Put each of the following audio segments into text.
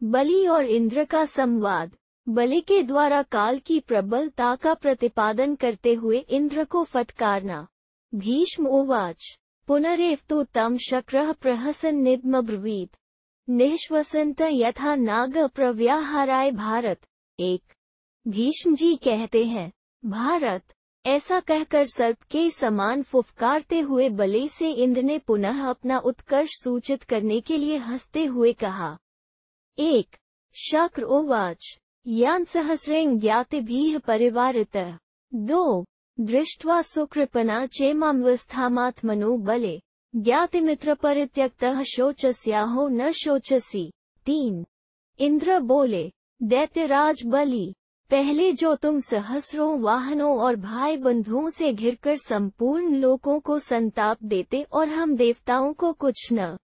बलि और इंद्र का संवाद। बलि के द्वारा काल की प्रबलता का प्रतिपादन करते हुए इंद्र को फटकारना। भीष्म उवाच पुनरेव तु तं शक्रः प्रहसन्निदमब्रवीत् निःश्वसन्त यथा नाग प्रव्याहाराय भारत। 1। भीष्म जी कहते हैं, भारत, ऐसा कहकर सर्प के समान फुफकारते हुए बलि से इंद्र ने पुनः अपना उत्कर्ष सूचित करने के लिए हंसते हुए कहा। 1। शक्र उवाच यान् सहस्रेण ज्ञातिभिः परिवारितः। 2। दृष्ट्वा सुकृपणा चेमामवस्थामात्मनो बले ज्ञातिमित्र परित्यक्तः शोचस्याहो न शोचसी। 3। इंद्र बोले, दैत्यराज बलि, पहले जो तुम सहस्रों वाहनों और भाई बंधुओं से घिरकर संपूर्ण लोकों को संताप देते और हम देवताओं को कुछ न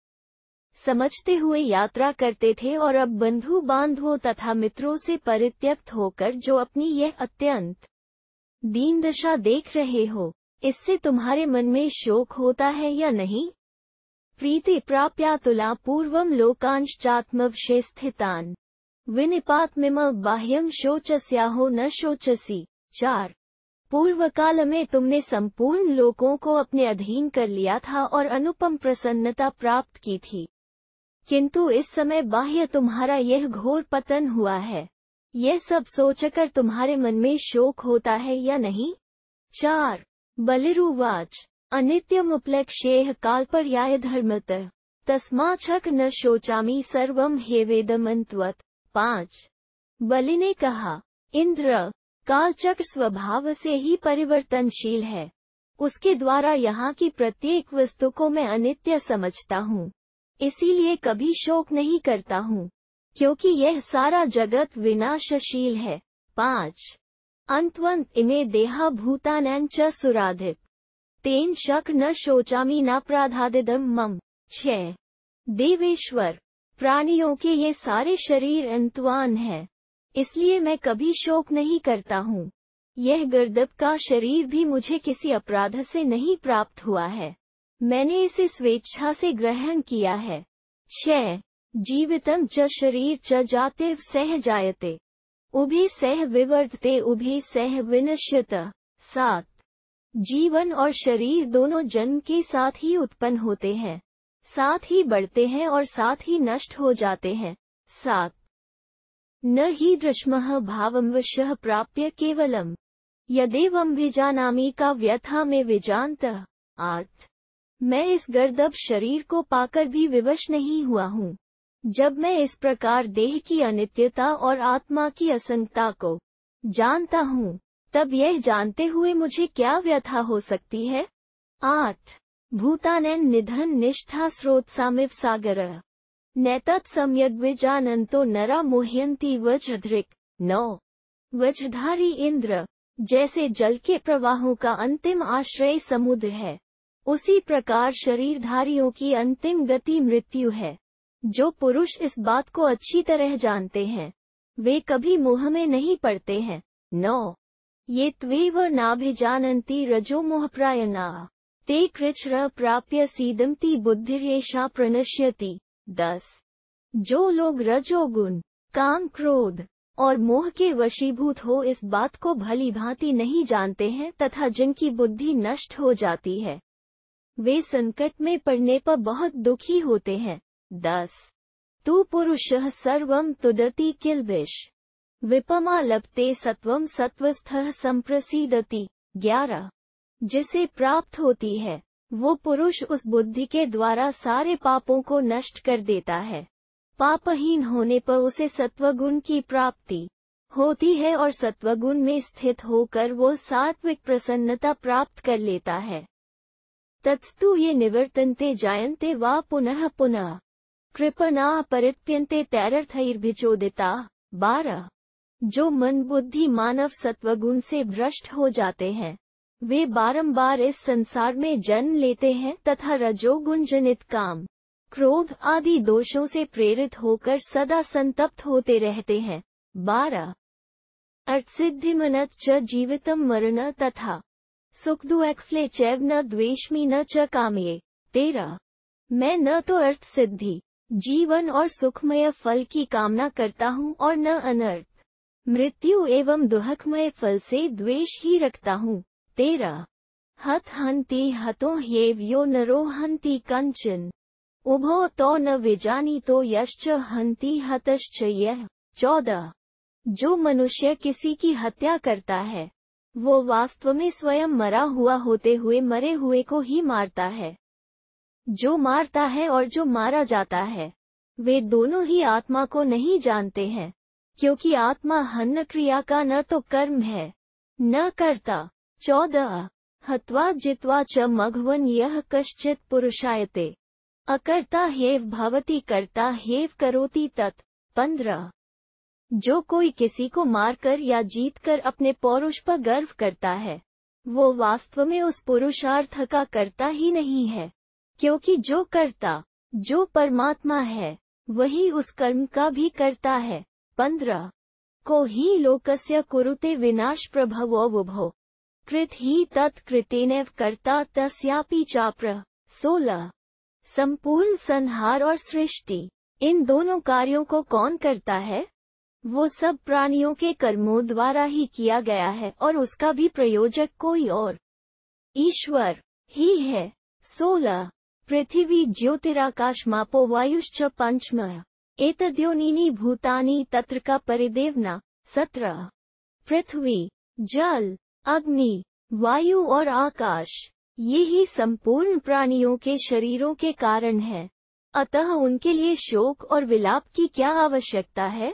समझते हुए यात्रा करते थे, और अब बंधु बांधवों तथा मित्रों से परित्यक्त होकर जो अपनी यह अत्यंत दीन दशा देख रहे हो, इससे तुम्हारे मन में शोक होता है या नहीं? प्रीति प्राप्यातुला पूर्वम लोकांश्चात्मवशे स्थितान विनिपातमिम बाह्यम शोचस्याहो न शोचसी। 4। पूर्व काल में तुमने संपूर्ण लोकों को अपने अधीन कर लिया था और अनुपम प्रसन्नता प्राप्त की थी, किंतु इस समय बाह्य तुम्हारा यह घोर पतन हुआ है, यह सब सोचकर तुम्हारे मन में शोक होता है या नहीं? 4। बलिरुवाच अनित्यमुपलक्ष्येह कालपर्याय धर्मतः तस्माच्छक न शोचामि सर्वं ह्येवेदमन्त्वत्। 5। बलि ने कहा, इंद्र, कालचक्र स्वभाव से ही परिवर्तनशील है, उसके द्वारा यहाँ की प्रत्येक वस्तु को मैं अनित्य समझता हूँ, इसीलिए कभी शोक नहीं करता हूँ, क्योंकि यह सारा जगत विनाशशील है। 5। अंतवंत इमे देहा भूतानां च सुराधिप तेन शक न शोचामि न प्राधादिदम मम। 6। देवेश्वर, प्राणियों के ये सारे शरीर अंतवान हैं, इसलिए मैं कभी शोक नहीं करता हूँ। यह गर्दभ का शरीर भी मुझे किसी अपराध से नहीं प्राप्त हुआ है, मैंने इसे स्वेच्छा से ग्रहण किया है। 6। जीवितं च शरीर च जाते सह जायते उभे सह विवर्धते उभे सह विनश्यतः। 7। जीवन और शरीर दोनों जन्म के साथ ही उत्पन्न होते हैं, साथ ही बढ़ते हैं और साथ ही नष्ट हो जाते हैं। 7। न हि दृश्मः भावं वशः प्राप्य केवलम यदेवं विजानामि का व्यथा में विजानतः। 8। मैं इस गर्दभ शरीर को पाकर भी विवश नहीं हुआ हूँ। जब मैं इस प्रकार देह की अनित्यता और आत्मा की असंगता को जानता हूँ, तब यह जानते हुए मुझे क्या व्यथा हो सकती है? 8। भूतानां निधन निष्ठा स्रोतसामिव सागरः नैतत् सम्यग् विजानन्तो नरा मुह्यन्ति वज्रधृक्। 9। वज्रधारी इंद्र, जैसे जल के प्रवाहों का अंतिम आश्रय समुद्र है, उसी प्रकार शरीरधारियों की अंतिम गति मृत्यु है। जो पुरुष इस बात को अच्छी तरह जानते हैं, वे कभी मोह में नहीं पड़ते हैं। 9। ये त्वेव नाभिजानन्ति रजो मोहप्रायणाः ते कृच्छ्र प्राप्य सीदन्ति बुद्धिरेषा प्रणश्यति। 10। जो लोग रजोगुण, काम, क्रोध और मोह के वशीभूत हो इस बात को भली भांति नहीं जानते हैं तथा जिनकी बुद्धि नष्ट हो जाती है, वे संकट में पड़ने पर बहुत दुखी होते हैं। 10। तू पुरुषः सर्वं तुदति किल्बिष विपमा लभते सत्वं सत्वस्थः संप्रसीदति। 11। जिसे प्राप्त होती है, वो पुरुष उस बुद्धि के द्वारा सारे पापों को नष्ट कर देता है। पापहीन होने पर उसे सत्वगुण की प्राप्ति होती है और सत्वगुण में स्थित होकर वो सात्विक प्रसन्नता प्राप्त कर लेता है। तत्तु ये निवर्तन्ते जायन्ते वा पुनः पुनः कृपणा परित्यन्ते तैरर्थैर्भिचोदिता। 12। जो मन बुद्धि मानव सत्वगुण से भ्रष्ट हो जाते हैं, वे बारंबार इस संसार में जन्म लेते हैं तथा रजोगुण जनित काम, क्रोध आदि दोषों से प्रेरित होकर सदा संतप्त होते रहते हैं। 12। अर्थसिद्धिमनः च जीवितं मरण तथा सुख दुःखले चैव न द्वेष्मि न च कामये। 13। मैं न तो अर्थ सिद्धि, जीवन और सुखमय फल की कामना करता हूँ और न अनर्थ, मृत्यु एवं दुःखमय फल से द्वेष ही रखता हूँ। 13 हत हन्ति हतो ह्येवयो नरो हन्ति कंचन, उभो तो न विजानीतो यश्च हन्ति हतश्च यः। 14 जो मनुष्य किसी की हत्या करता है वो वास्तव में स्वयं मरा हुआ होते हुए मरे हुए को ही मारता है। जो मारता है और जो मारा जाता है वे दोनों ही आत्मा को नहीं जानते हैं, क्योंकि आत्मा हन्य क्रिया का न तो कर्म है न कर्ता। 14 हत्वा जित्वा च मघवन यह कश्चित् पुरुषायते, अकर्ता ह्येव भवति कर्ता ह्येव करोति तत्। 15 जो कोई किसी को मारकर या जीतकर अपने पौरुष पर गर्व करता है वो वास्तव में उस पुरुषार्थ का कर्ता ही नहीं है, क्योंकि जो कर्ता जो परमात्मा है वही उस कर्म का भी करता है। 15 को ही लोकस्य कुरुते विनाश प्रभवो वुभो, कृत ही तत्कृतेनैव कर्ता तस्यापि चाप्र। 16 संपूर्ण संहार और सृष्टि इन दोनों कार्यों को कौन करता है? वो सब प्राणियों के कर्मों द्वारा ही किया गया है और उसका भी प्रयोजक कोई और ईश्वर ही है। 16 पृथिवी ज्योतिराकाशमापो वायुश्च पंचमः, एतद्योनीनि भूतानि तत्र का परिदेवना। 17 पृथ्वी जल अग्नि वायु और आकाश ये ही संपूर्ण प्राणियों के शरीरों के कारण है, अतः उनके लिए शोक और विलाप की क्या आवश्यकता है?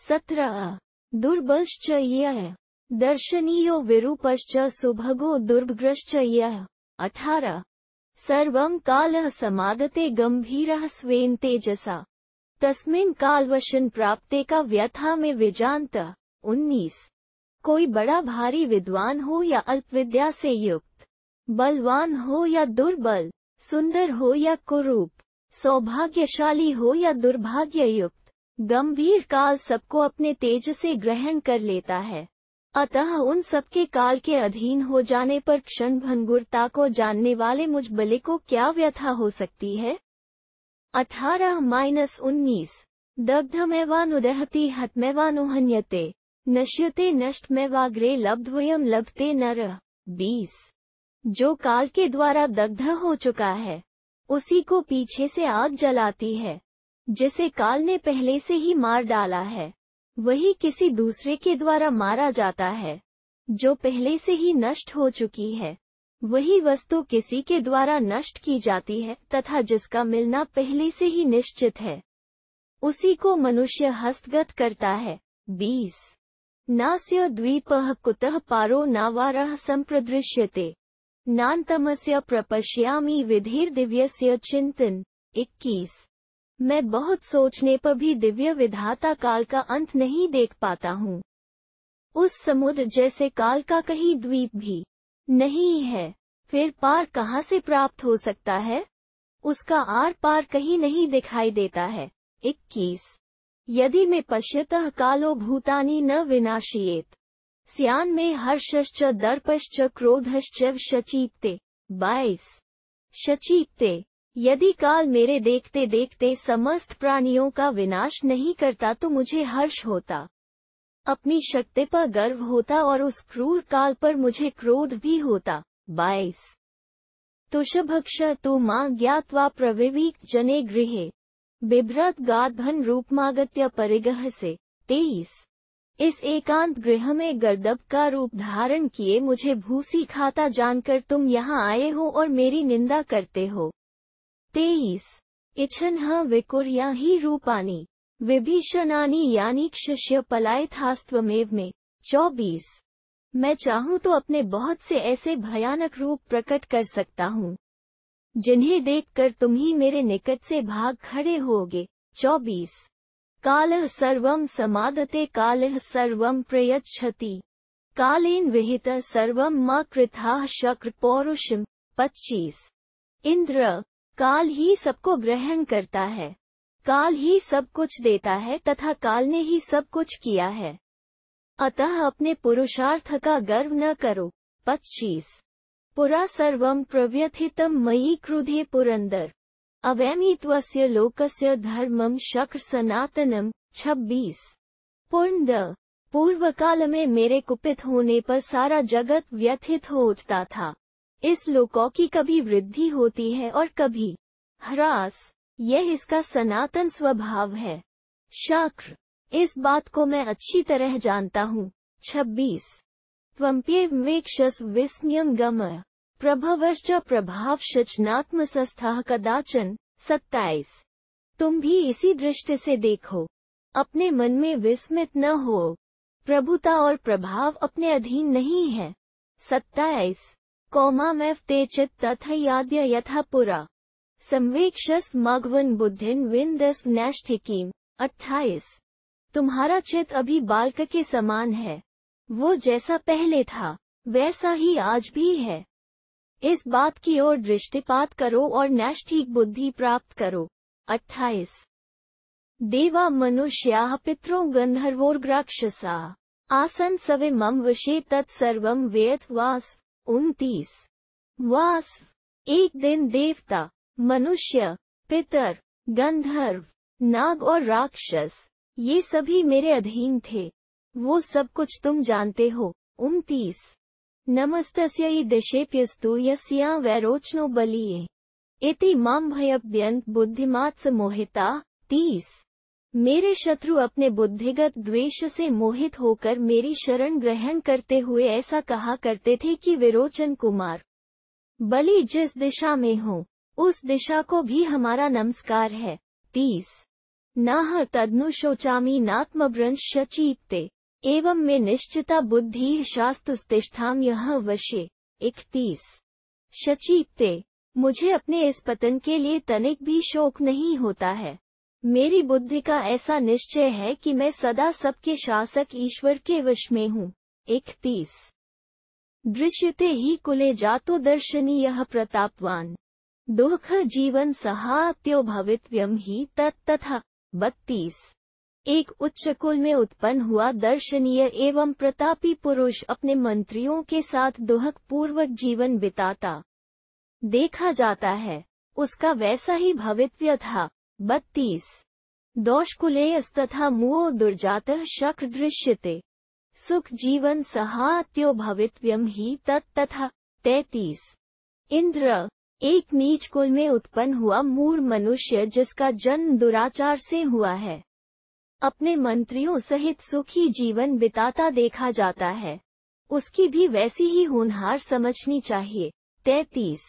17 दुर्बलश्च यः दर्शनीयो विरूपश्च सुभगो दुर्भग्रश्च यः। 18 सर्वं कालः समादते गंभीरः स्वेन तेजसा, तस्मिन् कालवशन प्राप्ते का व्यथा में विजानत। 19 कोई बड़ा भारी विद्वान हो या अल्प विद्या से युक्त, बलवान हो या दुर्बल, सुंदर हो या कुरूप, सौभाग्यशाली हो या दुर्भाग्य युक्त, गंभीर काल सबको अपने तेज से ग्रहण कर लेता है, अतः उन सबके काल के अधीन हो जाने पर क्षण भंगुरता को जानने वाले मुझ बलि को क्या व्यथा हो सकती है? 18-19 दग्धमेवानुदहति हतमेवानुहन्यते, नश्यते नष्टमेवाग्रे लब्ध्वयं लभते नरः। 20 जो काल के द्वारा दग्ध हो चुका है उसी को पीछे से आग जलाती है, जिसे काल ने पहले से ही मार डाला है वही किसी दूसरे के द्वारा मारा जाता है। जो पहले से ही नष्ट हो चुकी है वही वस्तु किसी के द्वारा नष्ट की जाती है, तथा जिसका मिलना पहले से ही निश्चित है उसी को मनुष्य हस्तगत करता है। 20 नास्य द्वीपः कुतः पारो नावारः संप्रदृश्यते, नान्तमस्य प्रपश्यामि विधिर्दिव्यस्य चिंतन। 21 मैं बहुत सोचने पर भी दिव्य विधाता काल का अंत नहीं देख पाता हूँ। उस समुद्र जैसे काल का कहीं द्वीप भी नहीं है, फिर पार कहाँ से प्राप्त हो सकता है? उसका आर पार कहीं नहीं दिखाई देता है। 21 यदि मैं पश्यतः कालो भूतानि न विनाशयेत, स्यान् में हर्षश्च दर्पश्च क्रोधश्च शचीप्ते। 22 शचीप्ते यदि काल मेरे देखते देखते समस्त प्राणियों का विनाश नहीं करता तो मुझे हर्ष होता, अपनी शक्ति पर गर्व होता और उस क्रूर काल पर मुझे क्रोध भी होता। 22 तुषभक्ष तु मां ज्ञात्वा प्रविवीक जने गृहे, बिभ्रत गाधन रूपमागत्य परिगह से। 23 इस एकांत गृह में गर्दभ का रूप धारण किए मुझे भूसी खाता जानकर तुम यहाँ आए हो और मेरी निंदा करते हो। 23 इच्छन्ह विकुर्या ही रूपानि विभीषणानि यानि क्षस्य पलायथास्त्वमेव में। 24 मैं चाहूँ तो अपने बहुत से ऐसे भयानक रूप प्रकट कर सकता हूँ जिन्हें देखकर तुम ही मेरे निकट से भाग खड़े होगे। 24 कालः सर्वं समादते कालः सर्वं प्रयच्छति, कालेन विहितः सर्वं मा कृथाः शक्र पौरुषम। 25 इंद्र काल ही सबको ग्रहण करता है, काल ही सब कुछ देता है तथा काल ने ही सब कुछ किया है, अतः अपने पुरुषार्थ का गर्व न करो। 25 पुरा सर्वं प्रव्यथितं मयि क्रुधे पुरंदर, अवैमित्वस्य लोकस्य धर्मम शक्र सनातनम। 26 पूर्ण पूर्व काल में मेरे कुपित होने पर सारा जगत व्यथित हो उठता था। इस लोकों की कभी वृद्धि होती है और कभी ह्रास, यह इसका सनातन स्वभाव है। शक्र, इस बात को मैं अच्छी तरह जानता हूँ। 26 त्वम्प्येवेक्षस विस्मयं गमय प्रभवश्च प्रभाव शचनात्म संस्थाः कदाचन। 27 तुम भी इसी दृष्टि से देखो, अपने मन में विस्मित न हो, प्रभुता और प्रभाव अपने अधीन नहीं है। 27 कौमामेव ते चित तथयाद्य यथा पुरा संवेक्षस मघवन बुद्धिन विन्दस नैष्ठिकीम। 28 तुम्हारा चित अभी बालक के समान है, वो जैसा पहले था वैसा ही आज भी है। इस बात की ओर दृष्टिपात करो और नैष्ठिक बुद्धि प्राप्त करो। 28 देवा मनुष्याः पितरो गन्धर्वोर्ग्राक्षसाः आसन् सवे मम वशे तत्सर्वं वेयत वास। 29 वास, एक दिन देवता, मनुष्य, पितर, गंधर्व, नाग और राक्षस, ये सभी मेरे अधीन थे, वो सब कुछ तुम जानते हो। 29 नमस्तस्यै दिशेप्यस्तु यस्या वैरोचनो बलीये इति मां भयभ्यन्त बुद्धिमात् मोहिता। 30 मेरे शत्रु अपने बुद्धिगत द्वेष से मोहित होकर मेरी शरण ग्रहण करते हुए ऐसा कहा करते थे कि विरोचन कुमार बलि जिस दिशा में हो उस दिशा को भी हमारा नमस्कार है। 30 नाह तदनु शोचामी नात्मभ्रंश शचीते एवं में निश्चिता बुद्धि शास्तुस्तिष्ठाम यह वशे। 31 शचीते मुझे अपने इस पतन के लिए तनिक भी शोक नहीं होता है। मेरी बुद्धि का ऐसा निश्चय है कि मैं सदा सबके शासक ईश्वर के वश में हूँ। 31 दृश्यते ही कुले जातो दर्शनीयः प्रतापवान दुःख जीवन सहात्यो भवितव्यम ही तथा। 32 एक उच्च कुल में उत्पन्न हुआ दर्शनीय एवं प्रतापी पुरुष अपने मंत्रियों के साथ दुःख पूर्वक जीवन बिताता देखा जाता है, उसका वैसा ही भवितव्य था। 32 दोषकुलेयस तथा मुओ दुर्जातः शक्र दृश्यते सुख जीवन सहात्यो भवितव्यम ही तथा। 33 इंद्र एक नीच कुल में उत्पन्न हुआ मूढ़ मनुष्य जिसका जन्म दुराचार से हुआ है, अपने मंत्रियों सहित सुखी जीवन बिताता देखा जाता है, उसकी भी वैसी ही होनहार समझनी चाहिए। 33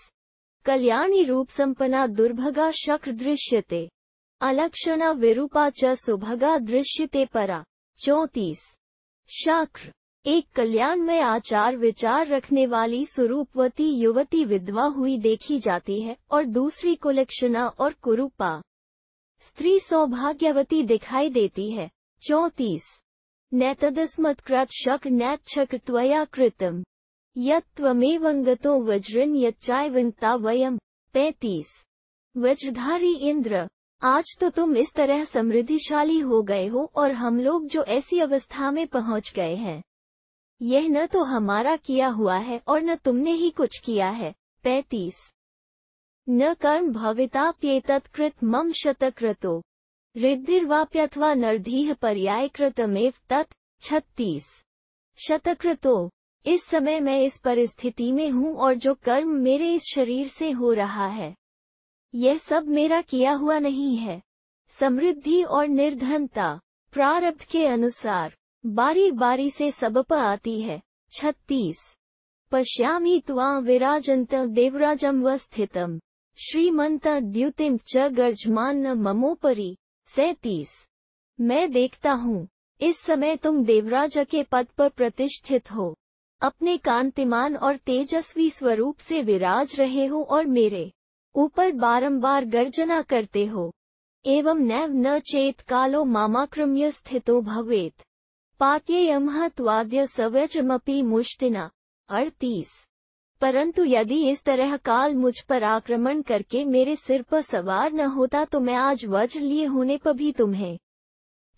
कल्याणी रूप संपन्ना दुर्भगा शक्र दृश्यते अलक्षणा विरूपा च सुभगा दृश्यते परा। 34 शक्र एक कल्याण में आचार विचार रखने वाली स्वरूपवती युवती विधवा हुई देखी जाती है और दूसरी कुलक्षणा और कुरूपा स्त्री सौभाग्यवती दिखाई देती है। 34 नैतदस्मत्कृत शक्र नैच्छक त्वया कृतम यत्त्वमेवंगतो वज्रन यच्चायवन्ता वयम। 35 वज्रधारी इंद्र आज तो तुम इस तरह समृद्धिशाली हो गए हो और हम लोग जो ऐसी अवस्था में पहुंच गए हैं, यह न तो हमारा किया हुआ है और न तुमने ही कुछ किया है। 35 न कर्म भविताप्येतत्कृत मम शतक्रतो रिद्धिर्वाप्यथवा नर्धीः पर्यायकृतमेव तत्। 36 शतक्रतो इस समय मैं इस परिस्थिति में हूँ और जो कर्म मेरे इस शरीर से हो रहा है यह सब मेरा किया हुआ नहीं है। समृद्धि और निर्धनता प्रारब्ध के अनुसार बारी बारी से सब पर आती है। 36 पश्यामि त्वां विराजन्त देवराजं व स्थितम् श्रीमन्त द्युतिं च गर्जमान्न ममोपरि। 37 मैं देखता हूँ इस समय तुम देवराज के पद पर प्रतिष्ठित हो, अपने कांतिमान और तेजस्वी स्वरूप से विराज रहे हो और मेरे ऊपर बारंबार गर्जना करते हो। एवं नैव न चेत कालो मामाक्रम्य स्थितो भवेत् पात्येयमः त्वाद्य सवचमपि मुष्टिना। 38 परंतु यदि इस तरह काल मुझ पर आक्रमण करके मेरे सिर पर सवार न होता तो मैं आज वज्र लिए होने पर भी तुम्हें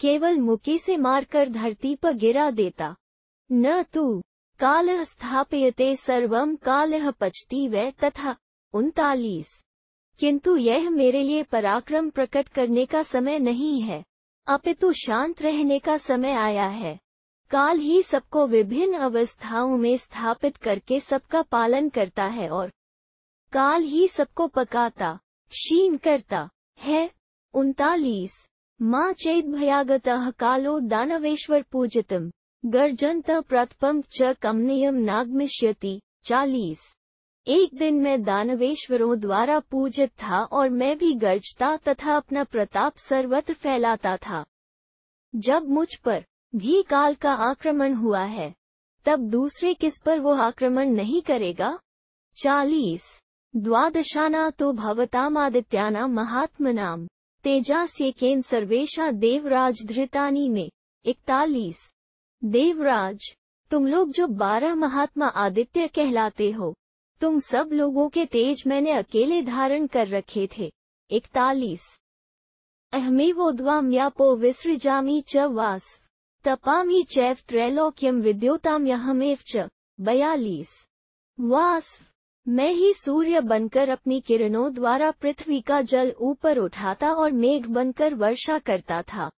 केवल मुक्की से मारकर धरती पर गिरा देता। न तू कालः स्थापयते सर्वं कालः पचति वै तथा। 39 किंतु यह मेरे लिए पराक्रम प्रकट करने का समय नहीं है, अपितु शांत रहने का समय आया है। काल ही सबको विभिन्न अवस्थाओं में स्थापित करके सबका पालन करता है और काल ही सबको पकाता, क्षीण करता है। 39 मां चैद्भयागतः कालो दानवेश्वर पूजितम् गर्जन्तः प्रतपं च कमनीयं नागमिष्यति। 40 एक दिन मैं दानवेश्वरों द्वारा पूजित था और मैं भी गर्जता तथा अपना प्रताप सर्वत्र फैलाता था। जब मुझ पर भी काल का आक्रमण हुआ है, तब दूसरे किस पर वो आक्रमण नहीं करेगा। 40 द्वादशाना तो भवतामादित्यानां महात्मनां तेजास्येकेन सर्वेषा देवराज धृतानि में। 41 देवराज, तुम लोग जो 12 महात्मा आदित्य कहलाते हो, तुम सब लोगों के तेज मैंने अकेले धारण कर रखे थे। 41 अहमेवोद्वाम यापो विसृजामि च वास तपामि चैव त्रैलोक्यम विद्योताम्यहमेव च। 42 वास, मैं ही सूर्य बनकर अपनी किरणों द्वारा पृथ्वी का जल ऊपर उठाता और मेघ बनकर वर्षा करता था।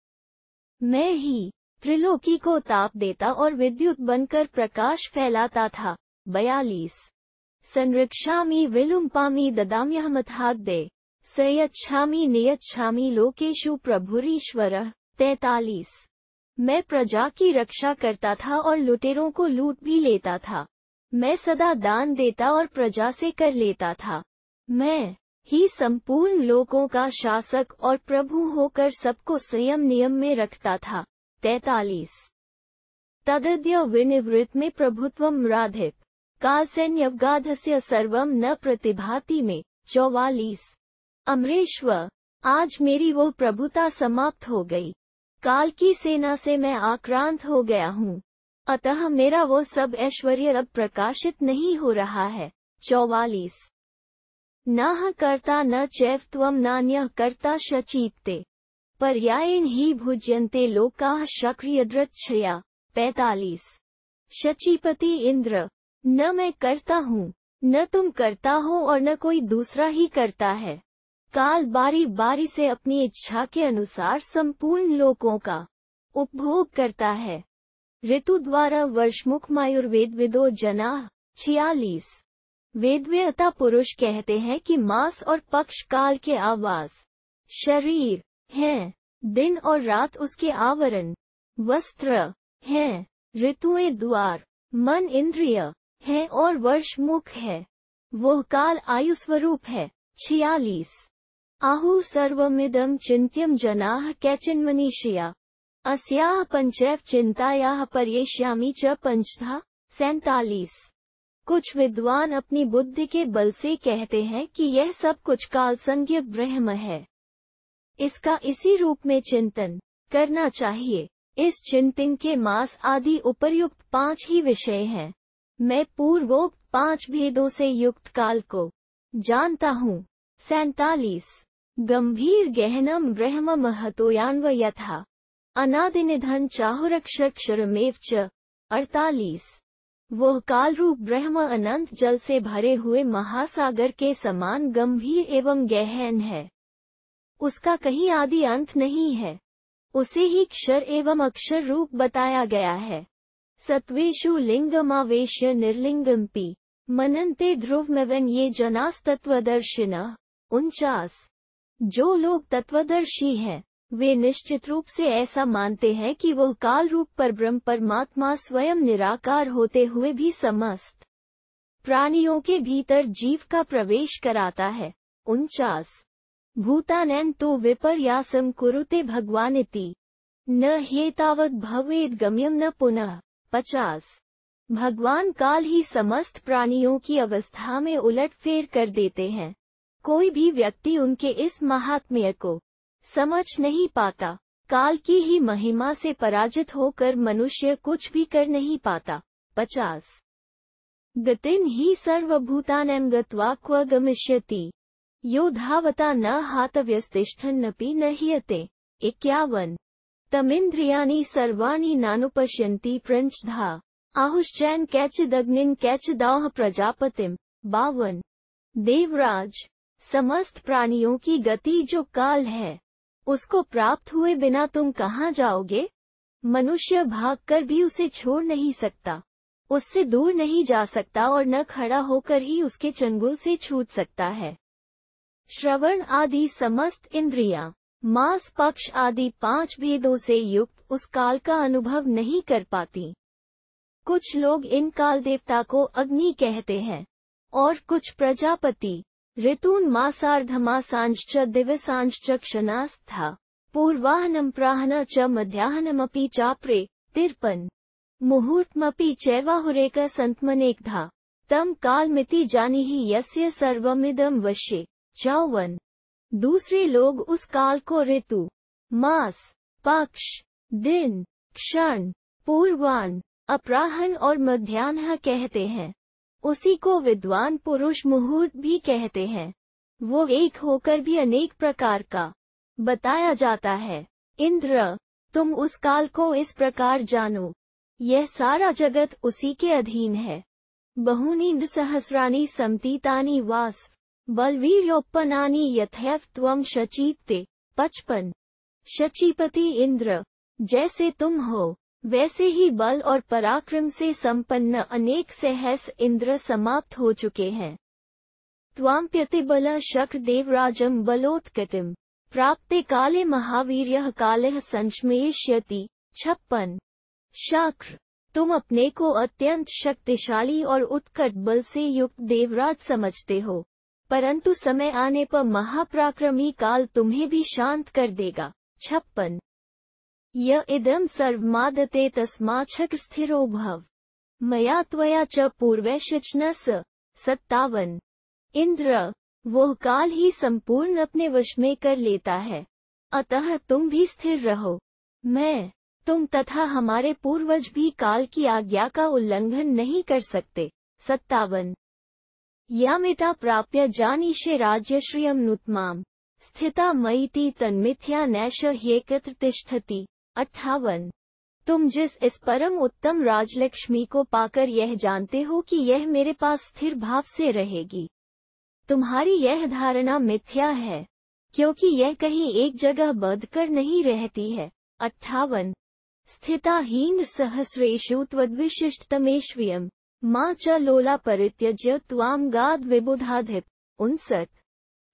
मैं ही त्रिलोकी को ताप देता और विद्युत बनकर प्रकाश फैलाता था। 42 संरक्षामि विलुम्पामि ददाम्यहमथाग्दे सयच्छामि नियच्छामि लोकेषु प्रभुरीश्वरः। 43 मैं प्रजा की रक्षा करता था और लुटेरों को लूट भी लेता था। मैं सदा दान देता और प्रजा से कर लेता था। मैं ही संपूर्ण लोकों का शासक और प्रभु होकर सबको संयम नियम में रखता था। 43 तदद्य विनिवृत्त में प्रभुत्वम राधित कालसैन्यवगाधस्य सर्वम न प्रतिभाति में। 44 अमरेश्वर, आज मेरी वो प्रभुता समाप्त हो गई। काल की सेना से मैं आक्रांत हो गया हूँ, अतः मेरा वो सब ऐश्वर्य अब प्रकाशित नहीं हो रहा है। 44 नाह कर्ता न चैव त्वं नान्यः कर्ता शचीप्ते पर्यायेन ही भुज्यन्ते लोकाः शक्रियदृच्छया। 45 शचीपति इंद्र, न मैं करता हूँ, न तुम करता हो और न कोई दूसरा ही करता है। काल बारी बारी से अपनी इच्छा के अनुसार संपूर्ण लोकों का उपभोग करता है। ऋतु द्वारा वर्षमुखमायुर्वेदविदो जनाः। 46 वेदवेत्ता पुरुष कहते हैं कि मास और पक्ष काल के आवास, शरीर हैं, दिन और रात उसके आवरण, वस्त्र हैं, ऋतुएं द्वार, मन इंद्रिय है और वर्ष मुख है। वह काल आयु स्वरूप है। 46 आहु सर्वमिदं चिन्त्यं जनाः कैचिन्मनीषया अस्याः पंचैव चिन्तायाः पर्येष्यामि च पंचधा। 47 कुछ विद्वान अपनी बुद्धि के बल से कहते हैं कि यह सब कुछ कालसंज्ञ ब्रह्म है, इसका इसी रूप में चिंतन करना चाहिए। इस चिंतन के मास आदि उपर्युक्त 5 ही विषय हैं। मैं पूर्वोक्त 5 भेदों से युक्त काल को जानता हूँ। 47 गंभीर गहनम ब्रह्म महतोयान्व यथा अनादिनिधन चाहुरक्षरक्षरमेव च। 48 वह काल रूप ब्रह्म अनंत जल से भरे हुए महासागर के समान गंभीर एवं गहन है, उसका कहीं आदि अंत नहीं है। उसे ही क्षर एवं अक्षर रूप बताया गया है। सत्वेषु लिंगमावेश्य निर्लिंगम्पि मनन्ते ध्रुवमवन् ये जनास्तत्वदर्शिनः। 49 जो लोग तत्वदर्शी हैं, वे निश्चित रूप से ऐसा मानते हैं कि वह काल रूप परब्रह्म परमात्मा स्वयं निराकार होते हुए भी समस्त प्राणियों के भीतर जीव का प्रवेश कराता है। 49 भूतानैन तो विपर्यासं कुरुते भगवानिति न ह्येतावत् भवेद् गम्यं न पुनः। 50 भगवान काल ही समस्त प्राणियों की अवस्था में उलटफेर कर देते हैं। कोई भी व्यक्ति उनके इस महात्म्य को समझ नहीं पाता। काल की ही महिमा से पराजित होकर मनुष्य कुछ भी कर नहीं पाता। 50 गतिन ही सर्वभूतानां गत्वा क्व गमिष्यति यो धावता न हातव्यस्तिष्ठन्नपि न ह्यते। 51 तमिन्द्रियाणि सर्वाणि नानुपश्यन्ति प्रंचधा आहुश्चैन कैचिदग्निं कैचिदाह प्रजापतिम्। 52 देवराज, समस्त प्राणियों की गति जो काल है, उसको प्राप्त हुए बिना तुम कहाँ जाओगे? मनुष्य भागकर भी उसे छोड़ नहीं सकता, उससे दूर नहीं जा सकता और न खड़ा होकर ही उसके चंगुल से छूट सकता है। श्रवण आदि समस्त इंद्रियां, मांस पक्ष आदि 5 भेदों से युक्त उस काल का अनुभव नहीं कर पाती। कुछ लोग इन काल देवता को अग्नि कहते हैं और कुछ प्रजापति, ऋतून मासार्धमासांश्च दिवसांश्च क्षणास्था पूर्वाह्नं प्राह्न च मध्याह्नमपि चाप्रे 53 मुहूर्तमपि चैवाहुरेक संतमनेकधा तम कालमिति जानीहि यस्य सर्वमिदं वश्ये 54। दूसरे लोग उस काल को ऋतु, मास, पक्ष, दिन, क्षण, पूर्वाह्न, अपराह्न और मध्याह्न कहते हैं। उसी को विद्वान पुरुष मुहूर्त भी कहते हैं। वो एक होकर भी अनेक प्रकार का बताया जाता है। इंद्र, तुम उस काल को इस प्रकार जानो, यह सारा जगत उसी के अधीन है। बहूनि सहस्राणि समतीतानि वास बलवीर्योपनानि यथैव त्वं शचीपते 55। शचीपति इंद्र, जैसे तुम हो वैसे ही बल और पराक्रम से संपन्न अनेक सहस्र इंद्र समाप्त हो चुके हैं। त्वाम्प्यतिबल शक्र देवराजं बलोत्कटिं प्राप्ते काले महावीर्यः कालः संश्मेष्यति 56। शक्र, तुम अपने को अत्यंत शक्तिशाली और उत्कट बल से युक्त देवराज समझते हो, परंतु समय आने पर महापराक्रमी काल तुम्हें भी शांत कर देगा। 56। य इदं सर्वमादते तस्माच्छक्र स्थिरो भव मया त्वया च पूर्वैषिच्न 57। इंद्र, वो काल ही संपूर्ण अपने वश में कर लेता है, अतः तुम भी स्थिर रहो। मैं, तुम तथा हमारे पूर्वज भी काल की आज्ञा का उल्लंघन नहीं कर सकते। 57। यामिता प्राप्य जानीषे राज्यश्रियं नुत्माम स्थिता मयिति तन्मिथ्या नैष ह्येकत्र तिष्ठति 58। तुम जिस इस परम उत्तम राजलक्ष्मी को पाकर यह जानते हो कि यह मेरे पास स्थिर भाव से रहेगी, तुम्हारी यह धारणा मिथ्या है, क्योंकि यह कहीं एक जगह बंध कर नहीं रहती है। 58। स्थिता हीन सहस्रेषु त्वद्विशिष्टतमेष्वियं मां च लोला परित्यज्य त्वां गाद विबुधाधिप 59।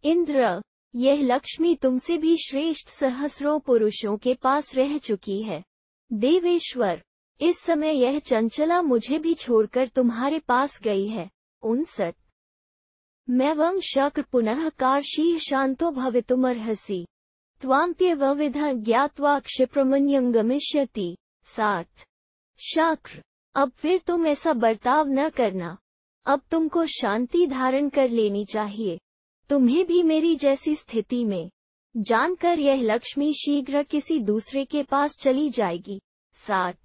इंद्र, यह लक्ष्मी तुमसे भी श्रेष्ठ सहस्रों पुरुषों के पास रह चुकी है। देवेश्वर, इस समय यह चंचला मुझे भी छोड़कर तुम्हारे पास गई है। 59। मैवं शक्र पुनः कार्षीः शांतो भवितुमर्हसि त्वाम्प्यवविध ज्ञात्वा क्षिप्रमन्यं गमिष्यति 60। शक्र, अब फिर तुम ऐसा बर्ताव न करना, अब तुमको शांति धारण कर लेनी चाहिए। तुम्हें भी मेरी जैसी स्थिति में जानकर यह लक्ष्मी शीघ्र किसी दूसरे के पास चली जाएगी। 7।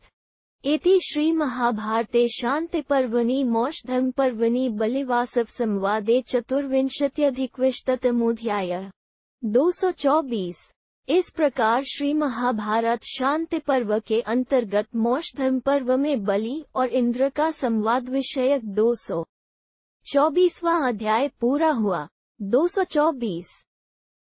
इति श्री महाभारते शांति पर्वणि मौषधर्म पर्वणि बलिवासव संवादे 24+अधिकविंशतितमोऽध्यायः 224। इस प्रकार श्री महाभारत शांति पर्व के अंतर्गत मौषधर्म पर्व में बलि और इंद्र का संवाद विषयक 224वां अध्याय पूरा हुआ। 224।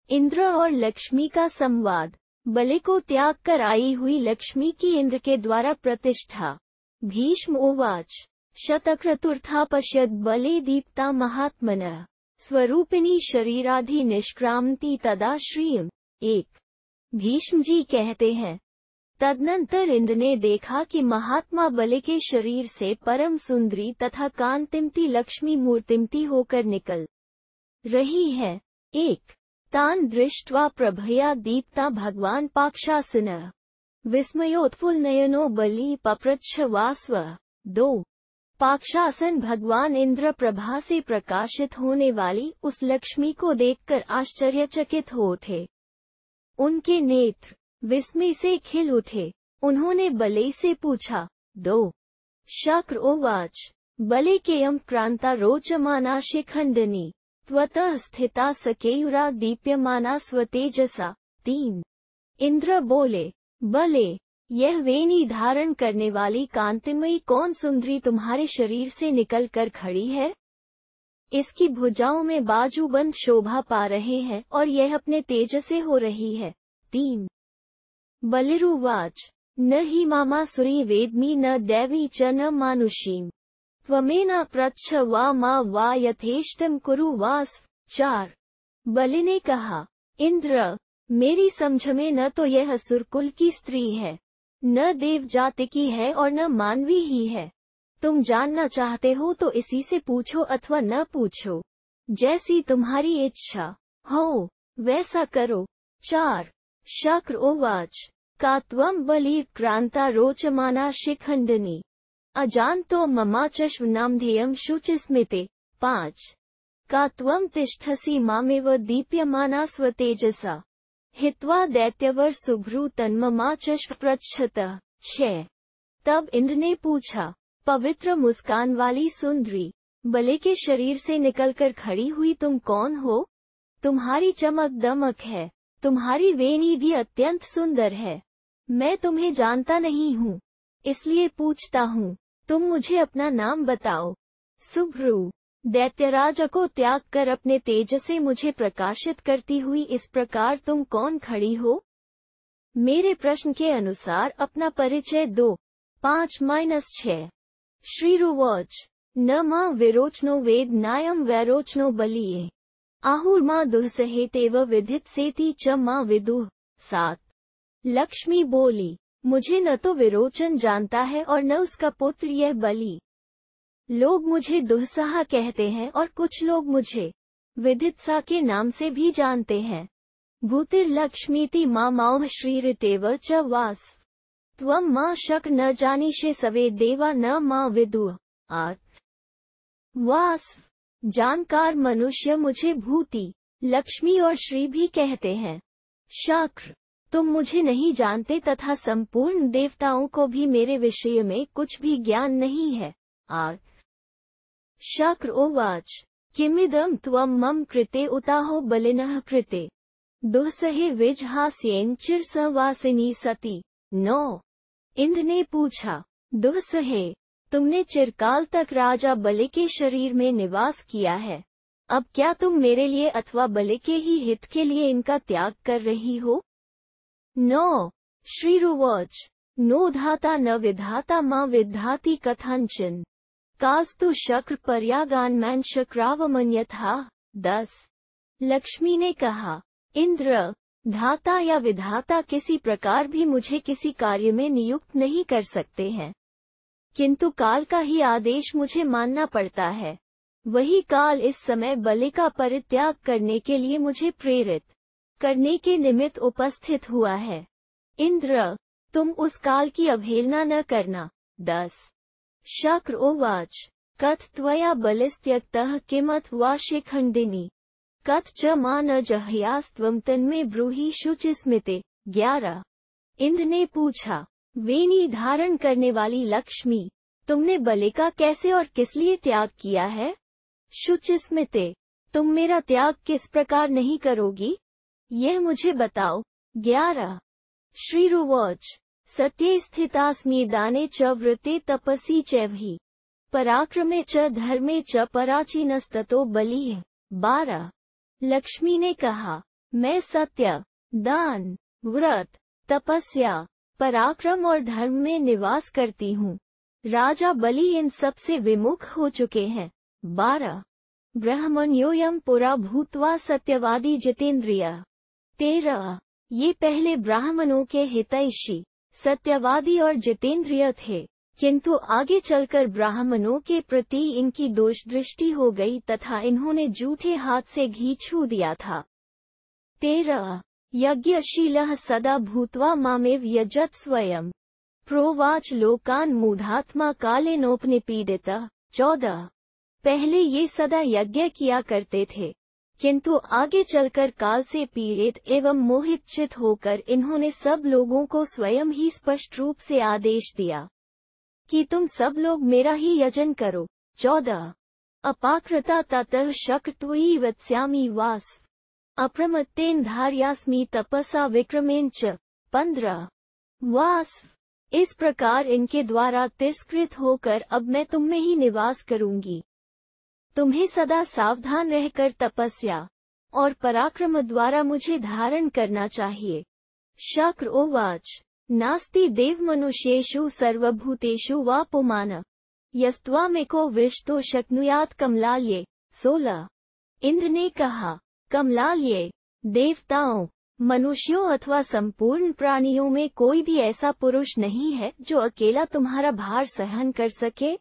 इंद्र और लक्ष्मी का संवाद। बलि को त्याग कर आई हुई लक्ष्मी की इंद्र के द्वारा प्रतिष्ठा। भीष्म उवाच शतक्रतुर्था पश्यद बले दीप्ता महात्मनः स्वरूपिणी शरीराधि निष्क्रामती तदा श्रीम। 1। भीष्म जी कहते हैं, तदनंतर इंद्र ने देखा कि महात्मा बलि के शरीर से परम सुंदरी तथा कांतिमती लक्ष्मी मूर्तिमती होकर निकल रही है। 1। तान दृष्ट्वा प्रभया दीप्ता भगवान पाक्षासिनः विस्मयोत्फुल्लनयनो बलि पप्रच्छ वास्वः। 2। पाक्षासन भगवान इंद्र प्रभा से प्रकाशित होने वाली उस लक्ष्मी को देखकर आश्चर्यचकित हो उठे। उनके नेत्र विस्मय से खिल उठे। उन्होंने बलि से पूछा। 2। शक्र उवाच बलिकेयं क्रांता रोचमाना शिखंडिनी त्वतः स्थिता सकेयुरा दीप्यमाना स्वतेजसा। 3। इंद्र बोले, बले, यह वेणी धारण करने वाली कांतिमयी कौन सुंदरी तुम्हारे शरीर से निकल कर खड़ी है? इसकी भुजाओं में बाजूबंद शोभा पा रहे हैं और यह अपने तेज से हो रही है। 3 बलिरुवाच न हि मामासुरी वेद्मि न दैवी च न मानुषीम त्वमेना प्रच्छ वा मा वा यथेष्टम कुरु वास। 4 बलि ने कहा, इंद्र, मेरी समझ में न तो यह असुरकुल की स्त्री है, न देव जाति की है और न मानवी ही है। तुम जानना चाहते हो तो इसी से पूछो अथवा न पूछो, जैसी तुम्हारी इच्छा हो वैसा करो। 4 शक्र उवाच का त्वं बलि क्रांता रोचमाना शिखंडिनी अजानतो ममाचश्व नामधेयं शुचिस्मिते। 5 का त्वं तिष्ठसि मामेव दीप्यमाना स्वतेजसा हित्वा दैत्यवर सुभ्रू तन्ममाचश्व पृच्छतः। 6 तब इंद्र ने पूछा, पवित्र मुस्कान वाली सुंदरी, बलि के शरीर से निकलकर खड़ी हुई तुम कौन हो? तुम्हारी चमक दमक है, तुम्हारी वेणी भी अत्यंत सुंदर है। मैं तुम्हें जानता नहीं हूँ, इसलिए पूछता हूँ, तुम मुझे अपना नाम बताओ। सुभ्रू, दैत्यराज को त्याग कर अपने तेज से मुझे प्रकाशित करती हुई इस प्रकार तुम कौन खड़ी हो? मेरे प्रश्न के अनुसार अपना परिचय दो। 5-6 श्रीरुवाच न मा विरोचनो वेद नायम वैरोचनो बलिये आहुर्मा दुःसहेतेव विदित सेति च मा विदुः। 7 लक्ष्मी बोली, मुझे न तो विरोचन जानता है और न उसका पुत्र यह बलि। लोग मुझे दुःसहा कहते हैं और कुछ लोग मुझे विदित्सा के नाम से भी जानते हैं। भूतिर्लक्ष्मीति मा माओह श्रीरितेव च वास त्वं मा शक न जानीषे सवे देवा न मा विदुः। 8 वास जानकार मनुष्य मुझे भूति, लक्ष्मी और श्री भी कहते हैं। शक्र, तुम मुझे नहीं जानते तथा संपूर्ण देवताओं को भी मेरे विषय में कुछ भी ज्ञान नहीं है। 8 शक्र उवाच किमिदं त्वं मम कृते उताहो बलिनः कृते दुःसहे विजहास्येन चिरसवासिनी सती। 9 इंद्र ने पूछा, दुःसहे, तुमने चिरकाल तक राजा बलि के शरीर में निवास किया है, अब क्या तुम मेरे लिए अथवा बलि के ही हित के लिए इनका त्याग कर रही हो? 9 श्रीरुवाच नो धाता न विधाता मा विधाति कथंचन कास्तु शक्र पर्यागान्मैन शक्रावमन्यथा। 10 लक्ष्मी ने कहा, इंद्र, धाता या विधाता किसी प्रकार भी मुझे किसी कार्य में नियुक्त नहीं कर सकते हैं, किंतु काल का ही आदेश मुझे मानना पड़ता है। वही काल इस समय बलि का परित्याग करने के लिए मुझे प्रेरित करने के निमित्त उपस्थित हुआ है। इंद्र, तुम उस काल की अवहेलना न करना। 10 शक्र उवाच कथ त्वया बलिस्त्यक्तः किमथ वा शिखंडिनी कथ च मा न जह्यास्त्वं तन्मे ब्रूहि शुचिस्मिते। 11 इंद्र ने पूछा, वेणी धारण करने वाली लक्ष्मी, तुमने बलि का कैसे और किस लिए त्याग किया है? शुचिस्मिते, तुम मेरा त्याग किस प्रकार नहीं करोगी, यह मुझे बताओ। 11 श्रीरुवाच सत्ये स्थितास्मि दाने च व्रते तपसि चैवहि पराक्रमे च धर्मे च पराचीनस्ततो बलिः। 12 लक्ष्मी ने कहा, मैं सत्य, दान, व्रत, तपस्या, पराक्रम और धर्म में निवास करती हूँ। राजा बलि इन सब से विमुख हो चुके हैं। 12 ब्रह्मण्योऽयं पुरा भूत्वा सत्यवादी जितेंद्रिय। 13 ये पहले ब्राह्मणों के हितैषी, सत्यवादी और जितेंद्रिय थे, किंतु आगे चलकर ब्राह्मणों के प्रति इनकी दोष दृष्टि हो गई तथा इन्होंने झूठे हाथ से घी छू दिया था। 13 यज्ञशीलः सदा भूत्वा मामेव यजत स्वयं प्रोवाच लोकान मूढ़ात्मा कालेनोपनिपीडितः। 14 पहले ये सदा यज्ञ किया करते थे, किंतु आगे चलकर काल से पीड़ित एवं मोहित चित होकर इन्होंने सब लोगों को स्वयं ही स्पष्ट रूप से आदेश दिया कि तुम सब लोग मेरा ही यजन करो। 14 अपाकृता ततः शक्त्वयि वत्स्यामि वास अप्रमत्तेन धार्यास्मि तपसा विक्रमेण च। 15 वास इस प्रकार इनके द्वारा तिरस्कृत होकर अब मैं तुम में ही निवास करूंगी। तुम्हें सदा सावधान रहकर तपस्या और पराक्रम द्वारा मुझे धारण करना चाहिए। शक्र उवाच नास्ति देव मनुष्येषु सर्वभूतेषु वा पुमान यस्त्वामेको विष्टो शक्नुयात् कमलालये। 16 इंद्र ने कहा, कमलालये, देवताओं, मनुष्यों अथवा संपूर्ण प्राणियों में कोई भी ऐसा पुरुष नहीं है जो अकेला तुम्हारा भार सहन कर सके।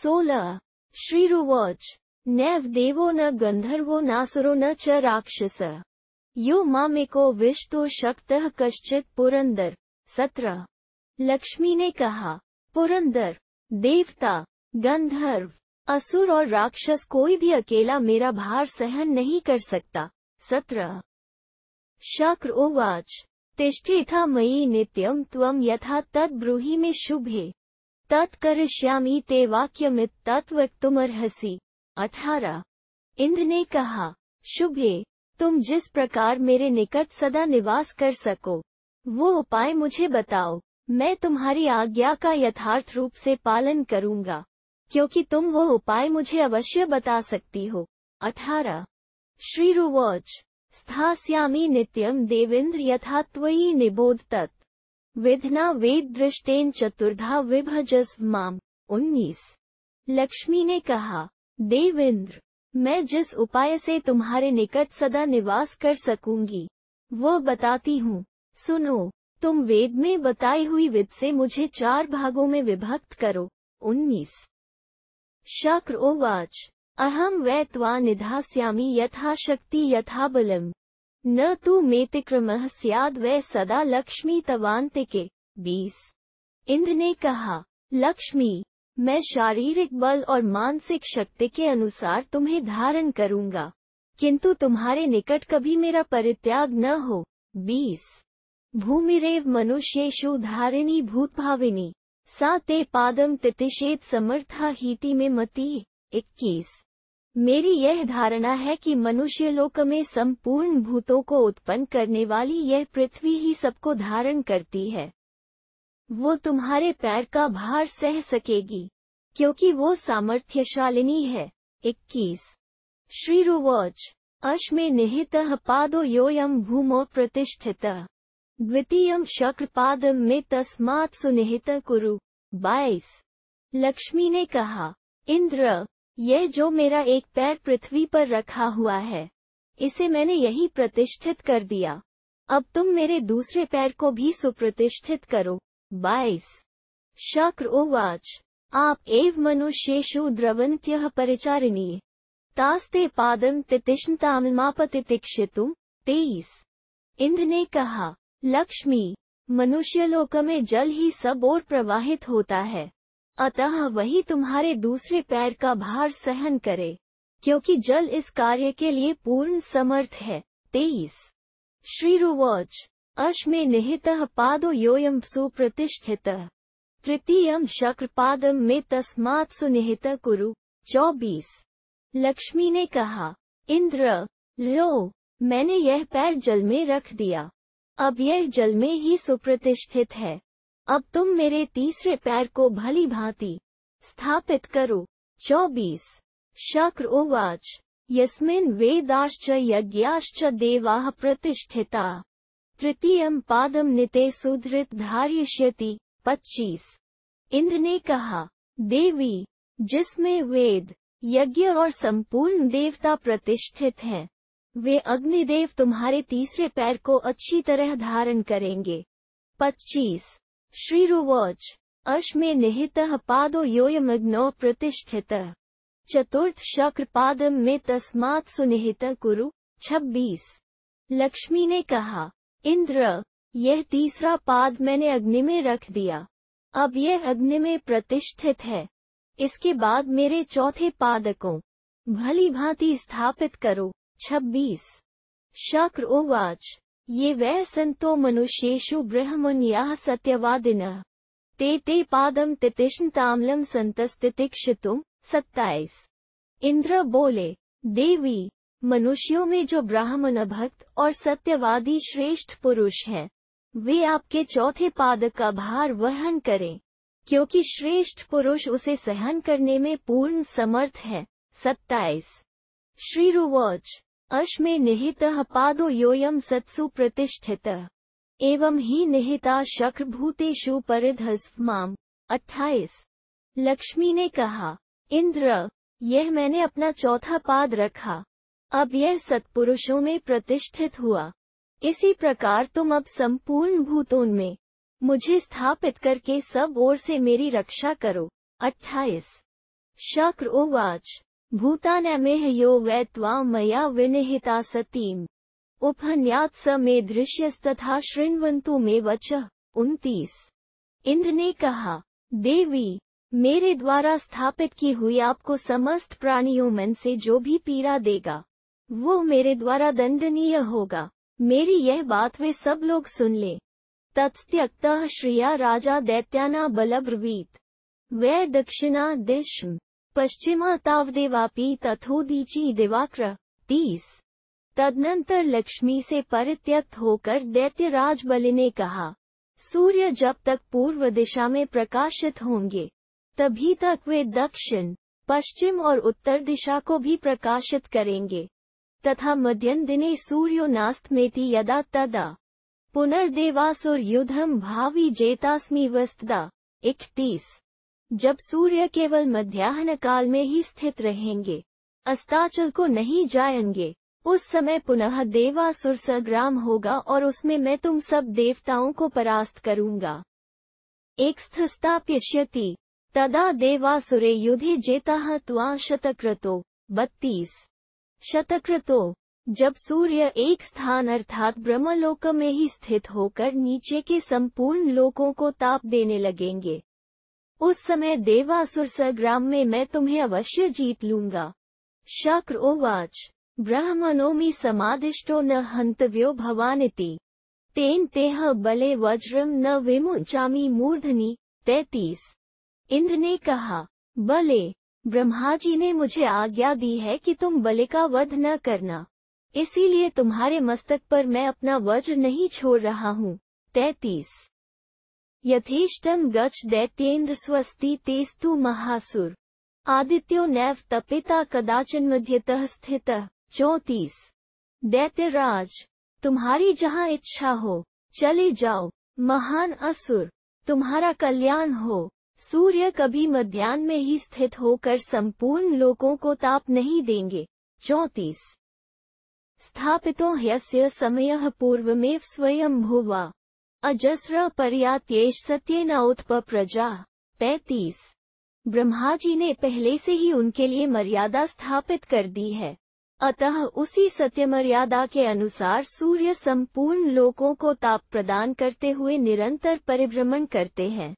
16 श्रीरुवाच नैव देवो न गंधर्वो नासुरो न च राक्षसः यो मामेको विष्टो शक्तः कश्चित् पुरंदर। 17 लक्ष्मी ने कहा, पुरंदर, देवता, गंधर्व, असुर और राक्षस कोई भी अकेला मेरा भार सहन नहीं कर सकता। 17 शक्र उवाच तिष्ठेथा मयि नित्यं त्वं यथा तद् ब्रूहि मे शुभे तत् करिष्यामि ते वाक्यमित् तत्वक्तुमर्हसि। 18 इंद्र ने कहा, शुभे, तुम जिस प्रकार मेरे निकट सदा निवास कर सको वो उपाय मुझे बताओ, मैं तुम्हारी आज्ञा का यथार्थ रूप से पालन करूंगा, क्योंकि तुम वो उपाय मुझे अवश्य बता सकती हो। 18 श्रीरुवाच स्थास्यामि नित्यं देवेन्द्र यथा त्वयि निबोध तत् विधना वेद दृष्टेन चतुर्धा विभजस्व माम। 19 लक्ष्मी ने कहा, देवेंद्र, मैं जिस उपाय से तुम्हारे निकट सदा निवास कर सकूंगी वो बताती हूँ, सुनो। तुम वेद में बताई हुई विधि से मुझे 4 भागों में विभक्त करो। 19 शक्र उवाच अहम वै त्वा निधास्यामि यथाशक्ति यथा बलम् न तु मेतिक्रमः स्याद् वै सदा लक्ष्मी तवान्तिके। 20 इंद्र ने कहा, लक्ष्मी, मैं शारीरिक बल और मानसिक शक्ति के अनुसार तुम्हें धारण करूंगा, किंतु तुम्हारे निकट कभी मेरा परित्याग न हो। 20 भूमिरेव मनुष्येषु धारिणी भूतभाविनी सा ते पादम तितिशेत समर्था हीति में मती। 21 मेरी यह धारणा है कि मनुष्य लोक में संपूर्ण भूतों को उत्पन्न करने वाली यह पृथ्वी ही सबको धारण करती है। वो तुम्हारे पैर का भार सह सकेगी, क्योंकि वो सामर्थ्यशालिनी है। 21 श्रीरुवाच अश्मे निहितः पादो योऽयं भूमौ प्रतिष्ठितः द्वितीयं शक्रपादं मे तस्मात् सुनिहितः कुरु। 22 लक्ष्मी ने कहा, इंद्र, यह जो मेरा एक पैर पृथ्वी पर रखा हुआ है इसे मैंने यही प्रतिष्ठित कर दिया, अब तुम मेरे दूसरे पैर को भी सुप्रतिष्ठित करो। 22 शक्र उवाच आप एव मनुष्येषु द्रवन्त्यः परिचारिणी तास्ते पादं तितिष्ठताममापतितिक्षितुम्। 23 इंद्र ने कहा, लक्ष्मी, मनुष्यलोक में जल ही सब ओर प्रवाहित होता है, अतः वही तुम्हारे दूसरे पैर का भार सहन करे, क्योंकि जल इस कार्य के लिए पूर्ण समर्थ है। 23 श्रीरुवाच अश्मे निहितः पादो योऽयं सुप्रतिष्ठितः तृतीयं शक्रपादं मे तस्मात् सुनिहितः कुरु। 24 लक्ष्मी ने कहा, इंद्र, लो, मैंने यह पैर जल में रख दिया, अब यह जल में ही सुप्रतिष्ठित है, अब तुम मेरे तीसरे पैर को भली भांति स्थापित करो। 24 शक्र उवाच यस्मिन् वेदाश्च यज्ञाश्च देवाः प्रतिष्ठिताः तृतीयं पादं निते सुधृत धारयिष्यति। 25 इंद्र ने कहा, देवी, जिसमें वेद, यज्ञ और संपूर्ण देवता प्रतिष्ठित हैं, वे अग्निदेव तुम्हारे तीसरे पैर को अच्छी तरह धारण करेंगे। 25 श्रीरुवाच अश्मे निहितः पादो योऽयमग्नौ प्रतिष्ठितः चतुर्थ शक्र पादं मे तस्मात् सुनिहितः कुरु। 26 लक्ष्मी ने कहा, इंद्र, यह तीसरा पाद मैंने अग्नि में रख दिया, अब यह अग्नि में प्रतिष्ठित है, इसके बाद मेरे चौथे पाद को भली भांति स्थापित करो। 26 शक्र उवाच ये वै संतो मनुष्येषु ब्रह्मण्याः सत्यवादिनः ते पादं तितिष्ठतामलं संतस्तितिक्षितुम्। 27 इंद्र बोले, देवी, मनुष्यों में जो ब्राह्मण भक्त और सत्यवादी श्रेष्ठ पुरुष हैं, वे आपके चौथे पाद का भार वहन करें, क्योंकि श्रेष्ठ पुरुष उसे सहन करने में पूर्ण समर्थ है। 27 श्रीरुवाच अश्मे निहितः पादो योऽयं सत्सु प्रतिष्ठितः एवं ही निहिता शक्रभूतेषु परिधस्माम्। 28 लक्ष्मी ने कहा, इंद्र, यह मैंने अपना चौथा पाद रखा, अब यह सत्पुरुषों में प्रतिष्ठित हुआ। इसी प्रकार तुम अब संपूर्ण भूतों में मुझे स्थापित करके सब ओर से मेरी रक्षा करो। 28 शक्र उवाच भूतानामेह यो वै त्वां मया विनिहिता सतीम् उपहन्यात् स मे दृश्यस्तथा शृण्वन्तु मे वचः। 29 इंद्र ने कहा, देवी, मेरे द्वारा स्थापित की हुई आपको समस्त प्राणियों मन से जो भी पीड़ा देगा वो मेरे द्वारा दंडनीय होगा। मेरी यह बात वे सब लोग सुन ले। तत्त्यक्तः श्रिया राजा दैत्याना बलब्रवीत वै दक्षिणा दिशम पश्चिमा तावदेवापि तथोदीची दिवाकर। 30 तदनंतर लक्ष्मी से परित्यक्त होकर दैत्यराज बलि ने कहा, सूर्य जब तक पूर्व दिशा में प्रकाशित होंगे तभी तक वे दक्षिण, पश्चिम और उत्तर दिशा को भी प्रकाशित करेंगे, तथा मध्यम दिने सूर्योनास्तमेति यदा तदा पुनर्देवासुरयुधम भावी जेतास्मि वस्तदा। 31 जब सूर्य केवल मध्याह्न काल में ही स्थित रहेंगे, अस्ताचल को नहीं जाएंगे, उस समय पुनः देवासुर संग्राम होगा और उसमें मैं तुम सब देवताओं को परास्त करूंगा। एक स्थाप्यष्यति तदा देवासुरे युधे जेताः त्वां शतक्रतो। 32 शतक्रतो जब सूर्य एक स्थान अर्थात ब्रह्मलोक में ही स्थित होकर नीचे के संपूर्ण लोकों को ताप देने लगेंगे, उस समय देवासुर संग्राम में मैं तुम्हें अवश्य जीत लूंगा। शक्र उवाच ब्रह्मणोमि समादिष्टो न हन्तव्यो भवानिति तेन तेह बले वज्रम न विमुञ्चामि मूर्धनि। 33 इंद्र ने कहा, बले, ब्रह्मा जी ने मुझे आज्ञा दी है कि तुम बलि का वध न करना, इसीलिए तुम्हारे मस्तक पर मैं अपना वज्र नहीं छोड़ रहा हूँ। 33 यथेष्टं गच्छ दैत्येन्द्र स्वस्ति तेस्तु महासुर आदित्यो नैव तपिता कदाचन मध्यतः स्थितः। 34 दैत्यराज, तुम्हारी जहाँ इच्छा हो चले जाओ, महान असुर, तुम्हारा कल्याण हो। सूर्य कभी मध्याह्न में ही स्थित होकर संपूर्ण लोकों को ताप नहीं देंगे। 34 स्थापितो ह्यस्य समयः पूर्वमेव स्वयं भुवा अजस्र पर्यात्येष सत्येन उत्पप्रजा। 35 ब्रह्मा जी ने पहले से ही उनके लिए मर्यादा स्थापित कर दी है, अतः उसी सत्य मर्यादा के अनुसार सूर्य संपूर्ण लोकों को ताप प्रदान करते हुए निरंतर परिभ्रमण करते हैं।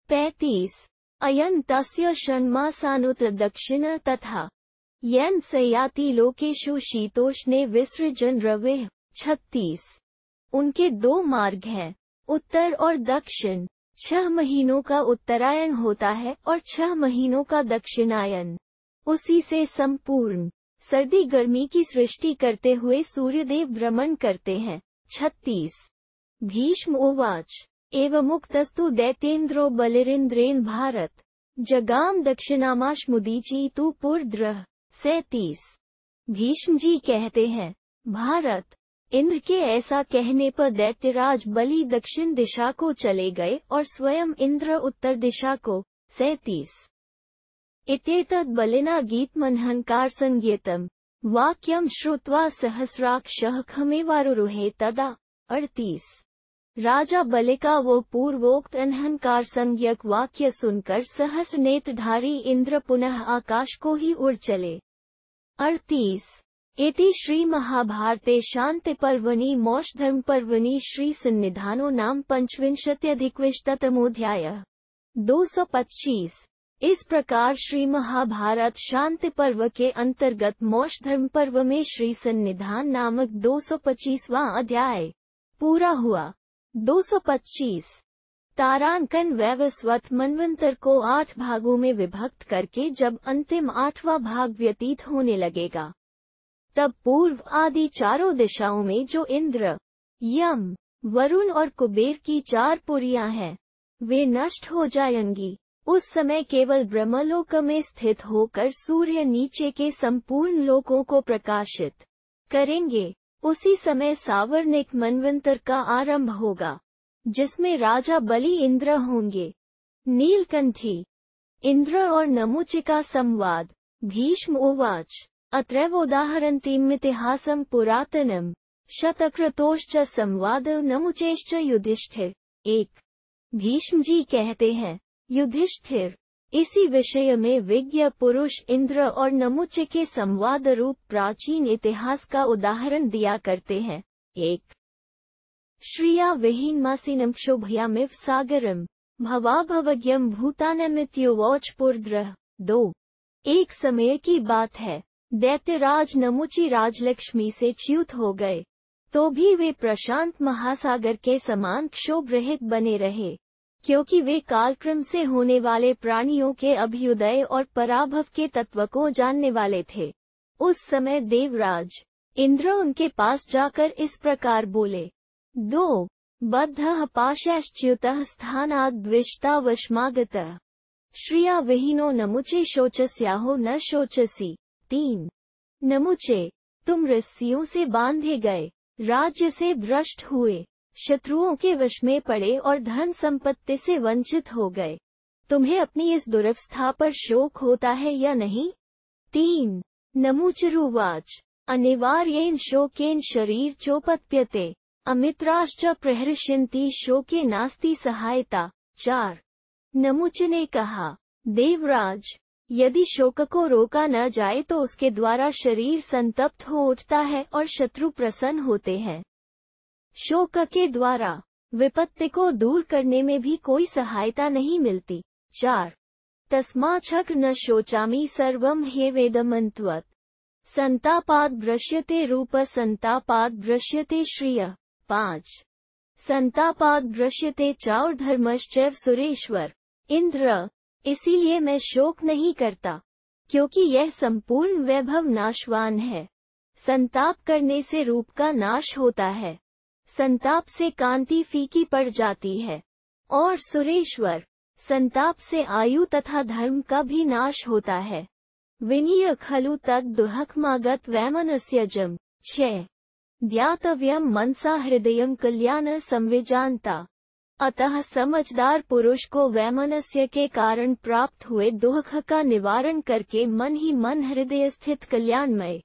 35 अयं तस्य षण्मासानुत दक्षिण तथा येन सयाति लोकेषु शीतोष्णे विसृजन रवेः। 36 उनके दो मार्ग हैं, उत्तर और दक्षिण। 6 महीनों का उत्तरायण होता है और 6 महीनों का दक्षिणायन। उसी से संपूर्ण सर्दी गर्मी की सृष्टि करते हुए सूर्यदेव भ्रमण करते हैं। 36 भीष्म उवाच एवमुक्तस्तु दैत्येन्द्रो बलिरिन्द्रेण भारत जगाम दक्षिणामाशमुदीची तु पुरद्रः। 37 भीष्म जी कहते हैं, भारत, इंद्र के ऐसा कहने पर दैत्यराज बलि दक्षिण दिशा को चले गए और स्वयं इंद्र उत्तर दिशा को। 37 इत्येतद् बलिना गीतमनहंकार संज्ञितम् वाक्यं श्रुत्वा सहस्राक्षः खमेवारुरुहे तदा। 38 राजा बलि का वो पूर्वोक्त अनहंकार संज्ञक वाक्य सुनकर सहस्र नेत्रधारी इंद्र पुनः आकाश को ही उड़ चले। 38 इति श्री महाभारते शांति पर्वणि मोक्षधर्म पर्वणि श्री सन्निधानो नाम 25-अधिकविंशतितमोऽध्यायः। 225 इस प्रकार श्री महाभारत शांति पर्व के अंतर्गत मोक्ष धर्म पर्व में श्री सन्निधान नामक 225वां अध्याय पूरा हुआ। 225 तारांकन वैवस्वत मनवंतर को 8 भागों में विभक्त करके जब अंतिम 8वां भाग व्यतीत होने लगेगा, तब पूर्व आदि चारों दिशाओं में जो इंद्र, यम, वरुण और कुबेर की 4 पुरियां हैं, वे नष्ट हो जाएंगी। उस समय केवल ब्रह्मलोक में स्थित होकर सूर्य नीचे के संपूर्ण लोकों को प्रकाशित करेंगे। उसी समय सावर्णिक मनवंतर का आरंभ होगा, जिसमें राजा बलि इंद्र होंगे। नीलकंठी। इंद्र और नमुचिका संवाद। भीष्म उवाच अत्रैवोदाहरन्तीमितिहासं पुरातनम् शतक्रतोश्च संवाद नमुचेश्च युधिष्ठिर। 1। भीष्म जी कहते हैं, युधिष्ठिर, इसी विषय में विज्ञ पुरुष इंद्र और नमुचे के संवाद रूप प्राचीन इतिहास का उदाहरण दिया करते हैं। 1। श्रिया विहीनमासीनं क्षोभयामिव सागरम भवाभवज्ञं भूतानमित्युवोच पुरद्रः। 2। एक समय की बात है, दैत्यराज नमुची राजलक्ष्मी से च्युत हो गए, तो भी वे प्रशांत महासागर के समान क्षोभ रहित बने रहे, क्योंकि वे कालक्रम से होने वाले प्राणियों के अभ्युदय और पराभव के तत्व को जानने वाले थे। उस समय देवराज इंद्र उनके पास जाकर इस प्रकार बोले। 2। बद्धः पाशैश्च्युतः स्थानाद्विष्टावशमागतः श्रिया विहीनो नमुचे शोचस्याहो न शोचसी। 3। नमुचे, तुम रस्सियों से बांधे गए, राज्य से भ्रष्ट हुए, शत्रुओं के वश में पड़े और धन संपत्ति से वंचित हो गए। तुम्हें अपनी इस दुरवस्था पर शोक होता है या नहीं? 3। नमुचरुवाच अनिवार्येन शोकेन शरीर चोपत्यते अमित्राश्च प्रहृष्यन्ति शोके नास्ति सहायता। 4। नमुच ने कहा, देवराज, यदि शोक को रोका न जाए तो उसके द्वारा शरीर संतप्त हो उठता है और शत्रु प्रसन्न होते हैं। शोक के द्वारा विपत्ति को दूर करने में भी कोई सहायता नहीं मिलती। 4। तस्माच्छक्र न शोचामि सर्वं ह्येवेदमन्त्वत् संतापाद् दृश्यते रूप संतापाद् दृश्यते श्रियः। 5। संतापाद् दृश्यते चाउर्धर्मश्चैव सुरेश्वर। इंद्र, इसीलिए मैं शोक नहीं करता, क्योंकि यह संपूर्ण वैभव नाशवान है। संताप करने से रूप का नाश होता है, संताप से कांति फीकी पड़ जाती है, और सुरेश्वर, संताप से आयु तथा धर्म का भी नाश होता है। विनीय खलु तद दुःखमागत वैमनस्यजम्। 6। ध्यातव्यम मनसा हृदयं कल्याण संविजानता। अतः समझदार पुरुष को वैमनस्य के कारण प्राप्त हुए दुख का निवारण करके मन ही मन हृदय स्थित कल्याणमय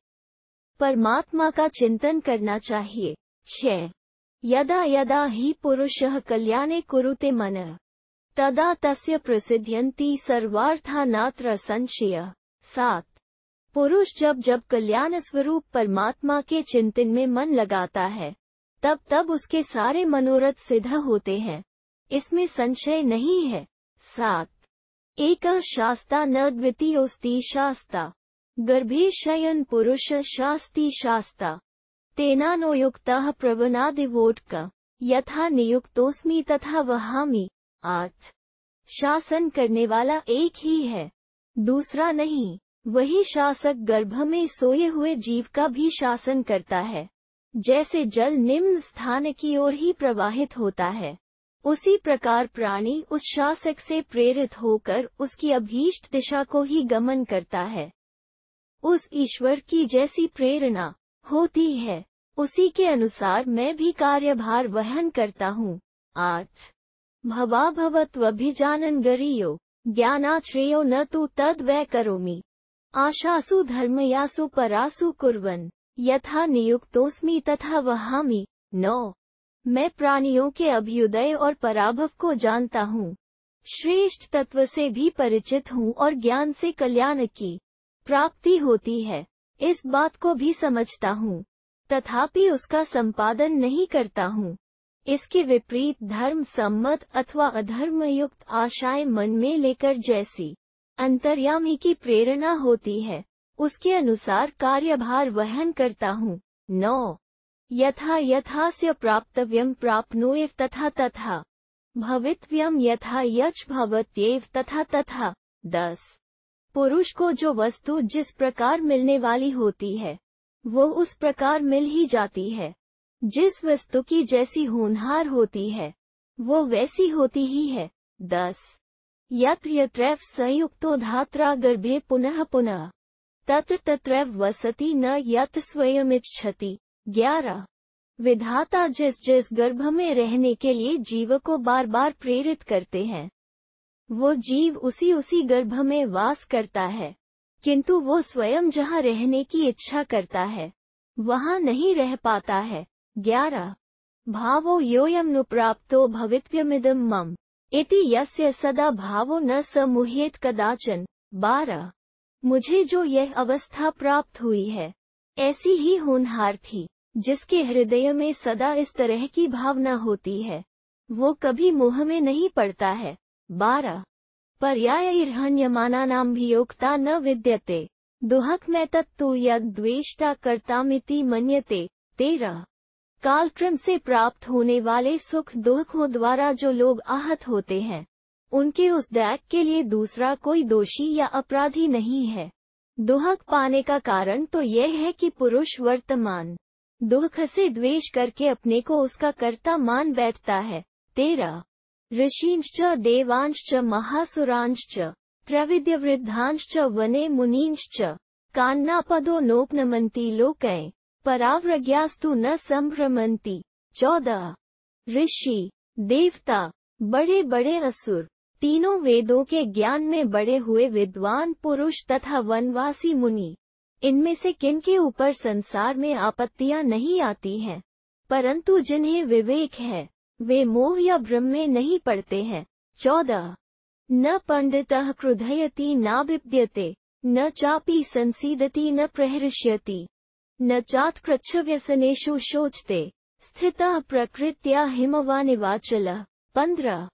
परमात्मा का चिंतन करना चाहिए। 6। यदा यदा हि पुरुषः कल्याणे कुरुते मनः तदा तस्य प्रसिद्ध्यन्ति सर्वार्था नात्र संशयः। 7। पुरुष जब जब कल्याण स्वरूप परमात्मा के चिंतन में मन लगाता है, तब तब उसके सारे मनोरथ सिद्ध होते हैं, इसमें संशय नहीं है। 7। एकः शास्ता न द्वितीयोऽस्ति शास्ता गर्भे शयन पुरुष शास्ति शास्ता तेनानो युक्तः प्रवनादिवोटक यथा नियुक्तोस्मि तथा वहामि। 8। शासन करने वाला एक ही है, दूसरा नहीं। वही शासक गर्भ में सोए हुए जीव का भी शासन करता है। जैसे जल निम्न स्थान की ओर ही प्रवाहित होता है, उसी प्रकार प्राणी उस शासक से प्रेरित होकर उसकी अभीष्ट दिशा को ही गमन करता है। उस ईश्वर की जैसी प्रेरणा होती है, उसी के अनुसार मैं भी कार्यभार वहन करता हूँ। 8। भवाभवत्वभिजानन् गरीयो ज्ञानाश्रेयो न तु तद् वै करोमि आशासु धर्मयासु परासु कुर्वन् यथा नियुक्तोस्मि तथा वहामि। 9। मैं प्राणियों के अभ्युदय और पराभव को जानता हूँ, श्रेष्ठ तत्व से भी परिचित हूँ और ज्ञान से कल्याण की प्राप्ति होती है, इस बात को भी समझता हूँ, तथापि उसका संपादन नहीं करता हूँ। इसके विपरीत धर्म सम्मत अथवा अधर्म युक्त आशाएं मन में लेकर जैसी अंतर्यामी की प्रेरणा होती है, उसके अनुसार कार्यभार वहन करता हूँ। 9। यथा यथास्य प्राप्तव्यं प्राप्नुयेव तथा तथा भवितव्यं यथा यच् भवत्येव तथा तथा। 10। पुरुष को जो वस्तु जिस प्रकार मिलने वाली होती है, वो उस प्रकार मिल ही जाती है। जिस वस्तु की जैसी होनहार होती है, वो वैसी होती ही है। 10। यत्र यत्रैव संयुक्तो धात्रा गर्भे पुनः पुनः तत्र तत्रैव वसति न यत् स्वयमिच्छति। 11 विधाता जिस जिस गर्भ में रहने के लिए जीव को बार बार प्रेरित करते हैं, वो जीव उसी उसी गर्भ में वास करता है, किंतु वो स्वयं जहाँ रहने की इच्छा करता है वहाँ नहीं रह पाता है। 11 भावो योऽयं नु प्राप्तो भवितव्यमिदं मम इति यस्य सदा भावो न सम्मुह्येत कदाचन। 12 मुझे जो यह अवस्था प्राप्त हुई है ऐसी ही होनहार थी जिसके हृदय में सदा इस तरह की भावना होती है, वो कभी मोह में नहीं पड़ता है। 12 पर्यायैर्हन्यमानानामभियोक्ता न विद्यते दुहक में तत्तु यद्वेष्टा कर्तामिति मन्यते। 13 कालक्रम से प्राप्त होने वाले सुख दुखों द्वारा जो लोग आहत होते हैं, उनके उस दैक के लिए दूसरा कोई दोषी या अपराधी नहीं है। दुहक पाने का कारण तो यह है कि पुरुष वर्तमान दुख से द्वेष करके अपने को उसका कर्ता मान बैठता है। 13 ऋषींश्च देवांश्च महासुरांश्च प्रविद्यवृद्धांश्च वने मुनींश्च कान्नापदो नोपनमन्ति लोकै पराव्रज्ञास्तु न संभ्रमन्ति। 14 ऋषि देवता बड़े बड़े असुर, तीनों वेदों के ज्ञान में बड़े हुए विद्वान पुरुष तथा वनवासी मुनि, इनमें से किन के ऊपर संसार में आपत्तियां नहीं आती हैं, परंतु जिन्हें विवेक है वे मोह या भ्रम में नहीं पड़ते हैं। 14 न पंडितः क्रुधयति न बिप्यते न चापि संसीदति न प्रहृष्यति न चात्कृच्छव्यसनेषु शोचते स्थितः प्रकृत्या हिमवानिवाचलः। 15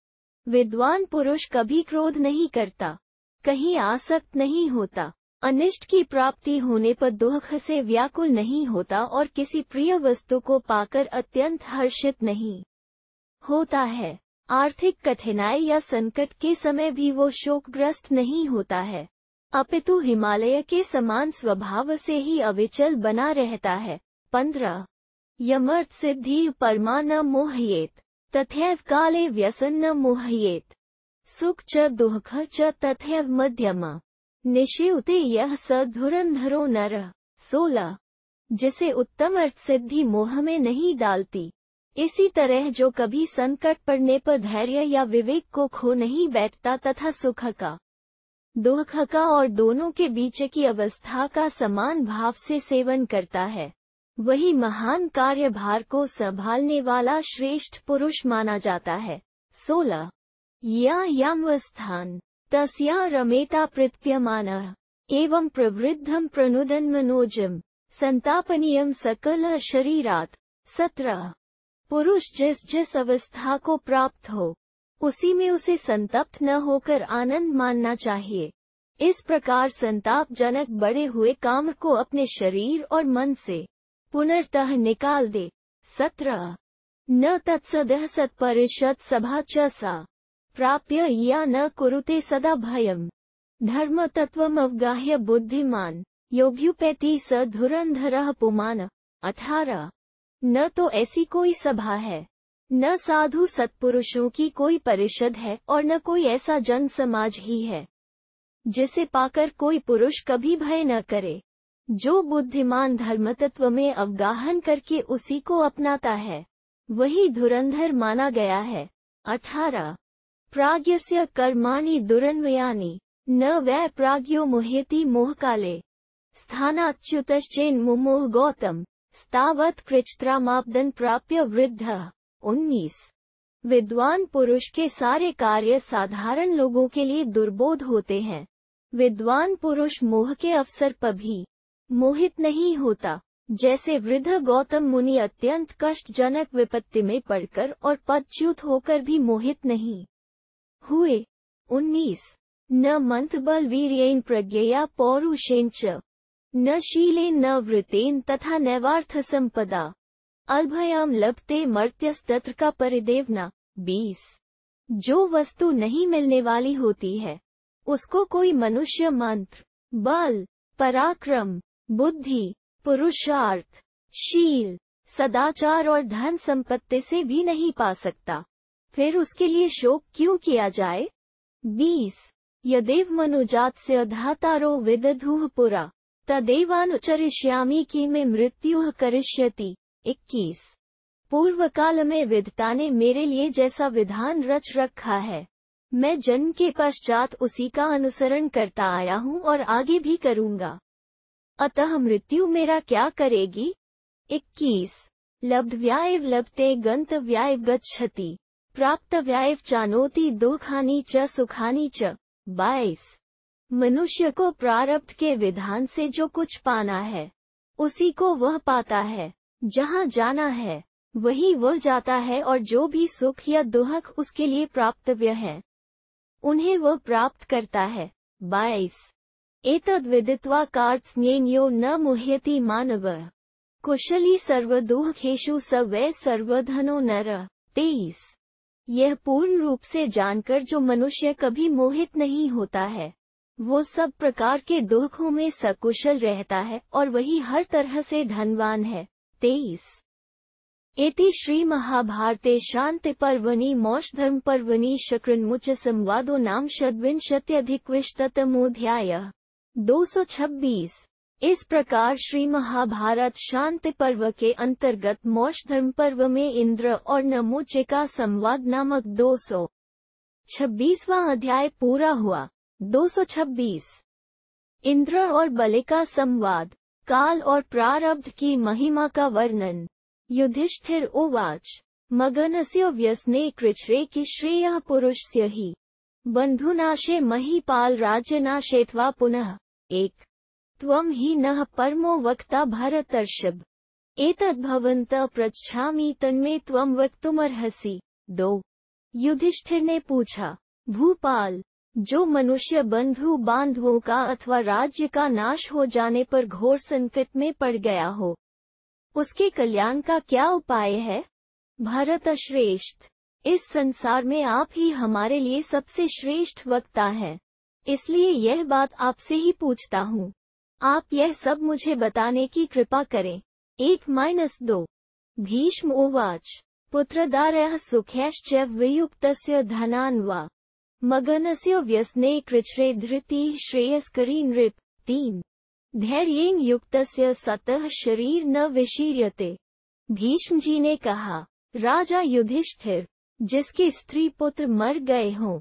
विद्वान पुरुष कभी क्रोध नहीं करता, कहीं आसक्त नहीं होता, अनिष्ट की प्राप्ति होने पर दुख से व्याकुल नहीं होता और किसी प्रिय वस्तु को पाकर अत्यंत हर्षित नहीं होता है। आर्थिक कठिनाई या संकट के समय भी वो शोकग्रस्त नहीं होता है, अपितु हिमालय के समान स्वभाव से ही अविचल बना रहता है। 15 यमर्थ सिद्धि परमा न मोहयेत तथैव काले व्यसन न मोहयेत सुख च दुःख च तथैव मध्यमा निश्युते यह स धुरंधरो नरः। 16 जिसे उत्तम अर्थ सिद्धि मोह में नहीं डालती, इसी तरह जो कभी संकट पड़ने पर धैर्य या विवेक को खो नहीं बैठता तथा सुख का दुख का और दोनों के बीच की अवस्था का समान भाव से सेवन करता है, वही महान कार्यभार को संभालने वाला श्रेष्ठ पुरुष माना जाता है। 16 या यामवस्थान तस्या रमेता प्रत्यमानः एवं प्रवृद्धं प्रनुदन् मनोजं संतापनीयं सकल शरीरात्। 17 पुरुष जिस जिस अवस्था को प्राप्त हो उसी में उसे संतप्त न होकर आनंद मानना चाहिए। इस प्रकार संतापजनक बढ़े हुए काम को अपने शरीर और मन से पुनर्तः निकाल दे। 17 न तत्सदः सत्परिषद सभा च सा प्राप्य या न कुरुते सदा भयम् धर्म तत्वम अवगाह्य बुद्धिमान योग्युपैति स धुरंधरः पुमान। 18 न तो ऐसी कोई सभा है, न साधु सत्पुरुषों की कोई परिषद है और न कोई ऐसा जन समाज ही है जिसे पाकर कोई पुरुष कभी भय न करे। जो बुद्धिमान धर्मतत्व में अवगाहन करके उसी को अपनाता है वही धुरंधर माना गया है। 18 प्राज्ञस्य कर्माणि दुरन्वयानि न वै प्राज्ञो मुह्यति मोहकाले स्थानाच्युतश्चेन् मुमुः गौतम तावत् कृच्छ्रामाब्दन् प्राप्य वृद्धः। 19 विद्वान पुरुष के सारे कार्य साधारण लोगों के लिए दुर्बोध होते हैं। विद्वान पुरुष मोह के अवसर पर भी मोहित नहीं होता, जैसे वृद्ध गौतम मुनि अत्यंत कष्टजनक विपत्ति में पड़कर और पदच्युत होकर भी मोहित नहीं हुए। 19 न मंथबल वीर्येन प्रज्ञया पौरुषेण च न शीलेन न वृतेन तथा नैवार्थ संपदा अल्भयाम लभते मर्त्यस्तत्र का परिदेवना। 20 जो वस्तु नहीं मिलने वाली होती है उसको कोई मनुष्य मंत्र, बल, पराक्रम, बुद्धि, पुरुषार्थ, शील, सदाचार और धन संपत्ति से भी नहीं पा सकता, फिर उसके लिए शोक क्यों किया जाए। 20 यदेव मनुजात्स्य धातारो विदधुः पुरा तदेवानुचरिष्यामि किमे मृत्युः करिष्यति। 21 पूर्व काल में विधाता ने मेरे लिए जैसा विधान रच रखा है, मैं जन्म के पश्चात उसी का अनुसरण करता आया हूँ और आगे भी करूँगा। अतः मृत्यु मेरा क्या करेगी। 21 लब्धव्यायव लभते गंतव्यायव गच्छति प्राप्तव्यायव चानोति दुखानि च सुखानि च। 22 मनुष्य को प्रारब्ध के विधान से जो कुछ पाना है उसी को वह पाता है, जहाँ जाना है वही वह जाता है, और जो भी सुख या दुख उसके लिए प्राप्तव्य है उन्हें वह प्राप्त करता है। 22 एतद् विदित्वा कार्त्स्न्यो न मुह्यति मानवः कुशली सर्वदुःखेषु स वै सर्वधनो नरः। 23 यह पूर्ण रूप से जानकर जो मनुष्य कभी मोहित नहीं होता है वो सब प्रकार के दुखों में सकुशल रहता है और वही हर तरह से धनवान है। 23 एति श्री महाभारते शांति पर्वणि मोक्षधर्म पर्वणि शकृन्मुच संवादो नाम षड्विंशत्यधिकविंशतितमोऽध्यायः। 226 इस प्रकार श्री महाभारत शांति पर्व के अंतर्गत मोक्षधर्म पर्व में इंद्र और नमोचे का संवाद नामक 226वां अध्याय पूरा हुआ। 226 इंद्र और बलि का संवाद, काल और प्रारब्ध की महिमा का वर्णन। युधिष्ठिर उवाच मगनस्य व्यसने कृच्छ्रे कि श्रेयः पुरुषस्य हि बन्धुनाशे महीपाल राज्यनाशेत्वा पुनः। 1 त्वं हि नः परमो वक्ता भरतर्षभ एतद्भवन्तः पृच्छामि तन्मे त्वं वक्तुमर्हसि। 2 युधिष्ठिर ने पूछा, भूपाल, जो मनुष्य बंधु बांधवों का अथवा राज्य का नाश हो जाने पर घोर संकट में पड़ गया हो, उसके कल्याण का क्या उपाय है। भरत श्रेष्ठ, इस संसार में आप ही हमारे लिए सबसे श्रेष्ठ वक्ता हैं, इसलिए यह बात आपसे ही पूछता हूँ। आप यह सब मुझे बताने की कृपा करें। 1-2 भीष्म उवाच पुत्रदारः सुख्यश्च वियुक्तस्य धनान् वा मगनस्य व्यसने कृच्छ्रे धृतिः श्रेयस्करी नृप। 3 धैर्येण युक्तस्य सतः शरीर न विशीर्यते। भीष्म जी ने कहा, राजा युधिष्ठिर, जिसके स्त्री पुत्र मर गए हों,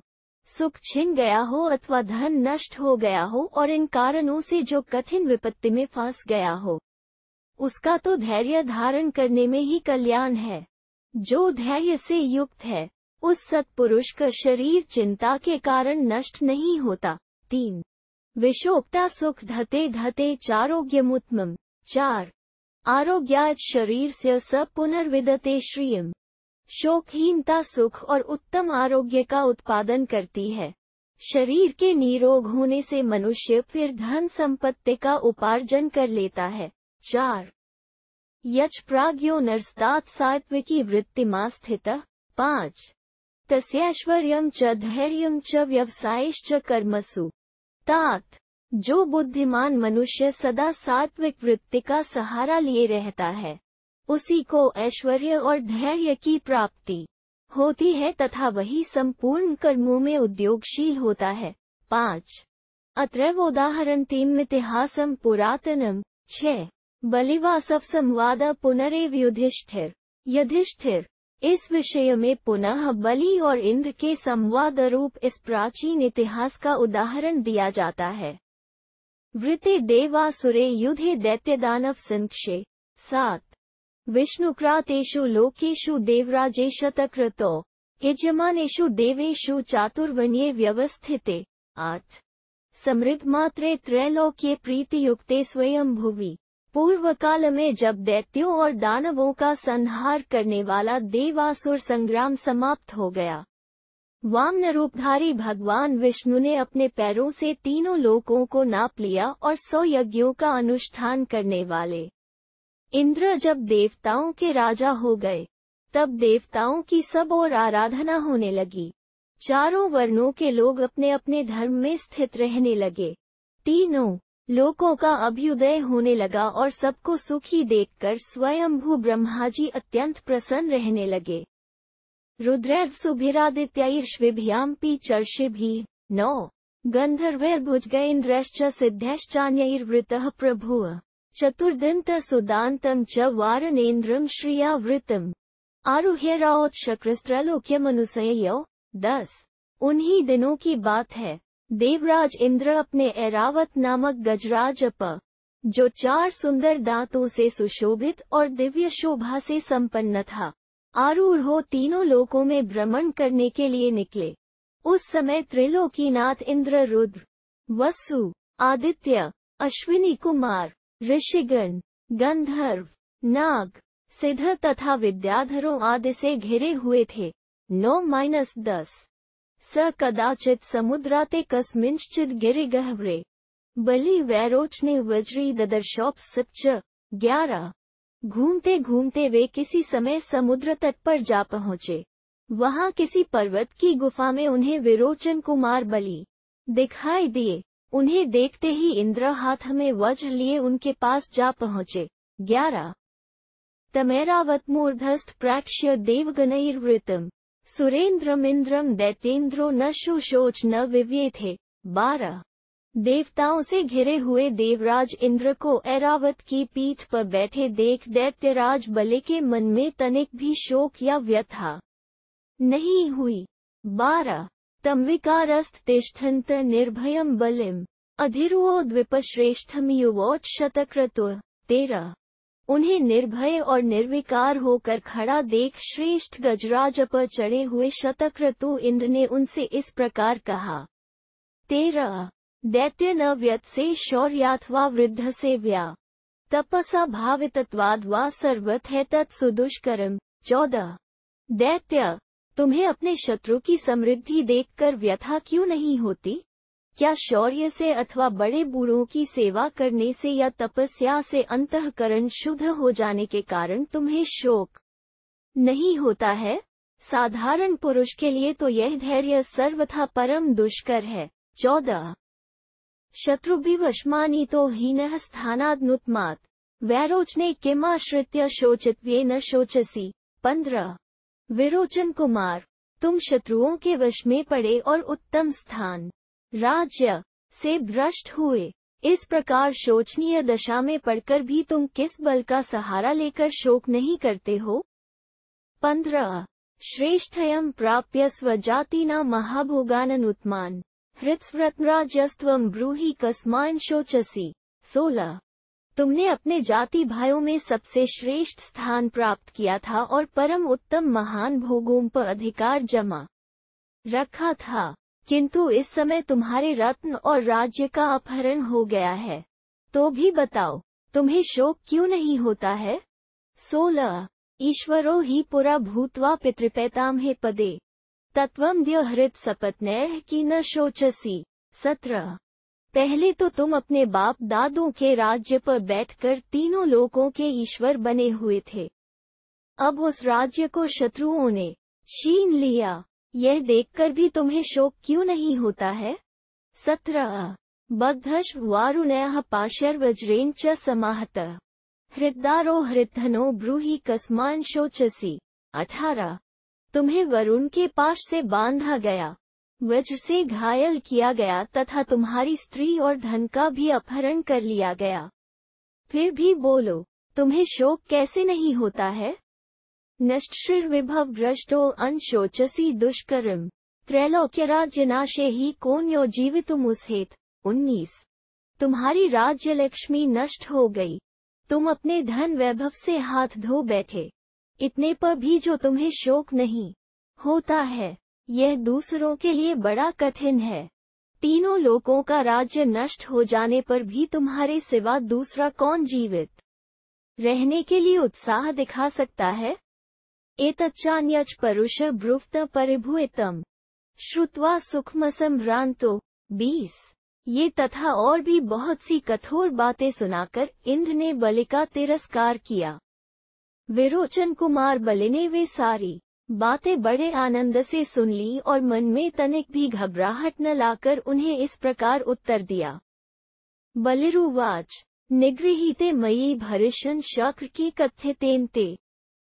सुख छिन गया हो अथवा धन नष्ट हो गया हो और इन कारणों से जो कठिन विपत्ति में फंस गया हो, उसका तो धैर्य धारण करने में ही कल्याण है। जो धैर्य से युक्त है उस सत्पुरुष का शरीर चिंता के कारण नष्ट नहीं होता। 3 विषोक्ता सुख धते धते चारोग्यमुत्तमम्। 4 आरोग्यात् शरीरस्य स पुनर्विदते श्रियम्। शोकहीनता सुख और उत्तम आरोग्य का उत्पादन करती है। शरीर के निरोग होने से मनुष्य फिर धन संपत्ति का उपार्जन कर लेता है। 4 यच् प्राज्ञो नरस्तात् सात्विकी वृत्तिमा स्थितः। 5 तस्यैश्वर्यं च धैर्यं च व्यवसायश्च कर्मसु। तात जो बुद्धिमान मनुष्य सदा सात्विक वृत्ति का सहारा लिए रहता है, उसी को ऐश्वर्य और धैर्य की प्राप्ति होती है तथा वही संपूर्ण कर्मों में उद्योगशील होता है। 5 अत्रैवोदाहरन्तीम् इतिहासं पुरातनम्। 6 बलिवासव संवाद पुनरेव युधिष्ठिर। युधिष्ठिर, इस विषय में पुनः बलि और इंद्र के संवाद रूप इस प्राचीन इतिहास का उदाहरण दिया जाता है। वृते देवासुरे युधे दैत्यदानव संक्षे। 7 विष्णुक्रातेषु लोकेषु देवराजेशतकृतो यजमानेषु देवेषु चातुर्वर्ण्ये व्यवस्थिते। 8 समृद्धमात्रे त्रैलोक्ये प्रीतियुक्ते स्वयं भुवि। पूर्व काल में जब दैत्यों और दानवों का संहार करने वाला देवासुर संग्राम समाप्त हो गया, वामन रूपधारी भगवान विष्णु ने अपने पैरों से तीनों लोकों को नाप लिया और 100 यज्ञों का अनुष्ठान करने वाले इंद्र जब देवताओं के राजा हो गए, तब देवताओं की सब ओर आराधना होने लगी। चारों वर्णों के लोग अपने अपने धर्म में स्थित रहने लगे। तीनों लोकों का अभ्युदय होने लगा और सबको सुखी देखकर स्वयंभू ब्रह्मा जी अत्यंत प्रसन्न रहने लगे। रुद्रैव सुभिरादित्यैर्ष्विभ्याम्पि चर्षिभिः 9 गन्धर्वैर्भुजगैन्द्रश्च सिद्धैश्चान्यैर्वृतः प्रभुः चतुर्दन्तः सुदान्तं च वारणेन्द्रं श्रियावृतम् आरुह्य रावोत्शक्रस्त्रलोक्यमनुसय्यो 10 उन्हीं दिनों की बात है, देवराज इंद्र अपने ऐरावत नामक गजराज पर, जो 4 सुंदर दांतों से सुशोभित और दिव्य शोभा से संपन्न था, आरूढ़ हो तीनों लोकों में भ्रमण करने के लिए निकले। उस समय त्रिलोकीनाथ इंद्र, रुद्र, वसु, आदित्य, अश्विनी कुमार, ऋषिगण, गंधर्व, नाग, सिद्ध तथा विद्याधरों आदि से घिरे हुए थे। 9-10 स कदाचित समुद्राते कस्मिंश्चित् गिरिगह्वरे बलि वैरोचने वज्री ददर्शोपसच्च 11 घूमते घूमते वे किसी समय समुद्र तट पर जा पहुँचे। वहाँ किसी पर्वत की गुफा में उन्हें विरोचन कुमार बलि दिखाई दिए। उन्हें देखते ही इंद्र हाथ में वज्र लिए उनके पास जा पहुँचे। 11 तमैरावत मूर्धस्थ प्राक्ष्य देवगणैर्वृतम् सुरेंद्रमिंद्रम दैत्येन्द्रो न शुशोच न विव्येथे 12 देवताओं से घिरे हुए देवराज इंद्र को ऐरावत की पीठ पर बैठे देख दैत्यराज बलि के मन में तनिक भी शोक या व्यथा नहीं हुई। 12 तम विकारस्थ तिष्ठन्त निर्भयं बलिम अधिरुओद्विपश्रेष्ठम युवोच शतक्रतुः 13 उन्हें निर्भय और निर्विकार होकर खड़ा देख श्रेष्ठ गजराज पर चढ़े हुए शतक्रतु इंद्र ने उनसे इस प्रकार कहा। 13 दैत्य न व्यत से शौर्याथवा वृद्ध से व्या तपसा भावितत्वाद वा सर्वथ है तत्सुदुष्करम 14 दैत्य तुम्हें अपने शत्रु की समृद्धि देखकर व्यथा क्यों नहीं होती? क्या शौर्य से अथवा बड़े बूढ़ों की सेवा करने से या तपस्या से अंतःकरण शुद्ध हो जाने के कारण तुम्हें शोक नहीं होता है? साधारण पुरुष के लिए तो यह धैर्य सर्वथा परम दुष्कर है। 14 शत्रुभिवशमानीतो हीनः स्थानादनुत्मात् वैरोचने किमाश्रित्य शोचित्वेन शोचसी 15 विरोचन कुमार तुम शत्रुओं के वश में पड़े और उत्तम स्थान राज्य से भ्रष्ट हुए, इस प्रकार शोचनीय दशा में पड़कर भी तुम किस बल का सहारा लेकर शोक नहीं करते हो? 15 श्रेष्ठयं प्राप्य स्वजातिना महाभोगाननुत्मान हृत्स्व्रतराजस्त्वं ब्रूहि कस्मान् शोचसी 16 तुमने अपने जाति भाइयों में सबसे श्रेष्ठ स्थान प्राप्त किया था और परम उत्तम महान भोगों पर अधिकार जमा रखा था, किंतु इस समय तुम्हारे रत्न और राज्य का अपहरण हो गया है, तो भी बताओ तुम्हें शोक क्यों नहीं होता है? 16 ईश्वरो हि पुरा भूत्वा पितृपैताम हे पदे तत्वं द्यहृत सपत्नैः की न शोचसी 17 पहले तो तुम अपने बाप दादों के राज्य पर बैठकर तीनों लोकों के ईश्वर बने हुए थे, अब उस राज्य को शत्रुओं ने छीन लिया, यह देखकर भी तुम्हें शोक क्यों नहीं होता है? 17 बद्धश वारुणयः पाशैर्वज्रेण च समाहतः हृद्दारो हृद्धनो ब्रूहि कस्मान् शोचसी 18 तुम्हें वरुण के पाश से बांधा गया, वज्र से घायल किया गया तथा तुम्हारी स्त्री और धन का भी अपहरण कर लिया गया, फिर भी बोलो तुम्हें शोक कैसे नहीं होता है? नष्टश्रीर्विभव भ्रष्टो अनशोचसी दुष्करम त्रैलोक्य राज्य नाशे ही कोन्यो जीवितुमुसहेत 19 तुम्हारी राज्य लक्ष्मी नष्ट हो गई, तुम अपने धन वैभव से हाथ धो बैठे, इतने पर भी जो तुम्हें शोक नहीं होता है, यह दूसरों के लिए बड़ा कठिन है। तीनों लोकों का राज्य नष्ट हो जाने पर भी तुम्हारे सिवा दूसरा कौन जीवित रहने के लिए उत्साह दिखा सकता है? एतच्चान्यच् परुष ब्रुवत परिभूयतम श्रुत्वा सुखमसंभ्रांतो 20 ये तथा और भी बहुत सी कठोर बातें सुनाकर इंद्र ने बलि का तिरस्कार किया। विरोचन कुमार बलि ने वे सारी बातें बड़े आनंद से सुन ली और मन में तनिक भी घबराहट न लाकर उन्हें इस प्रकार उत्तर दिया। बलिरुवाच निगृहीते मयि भरिष्यन् शक्र की कथ्यतेन ते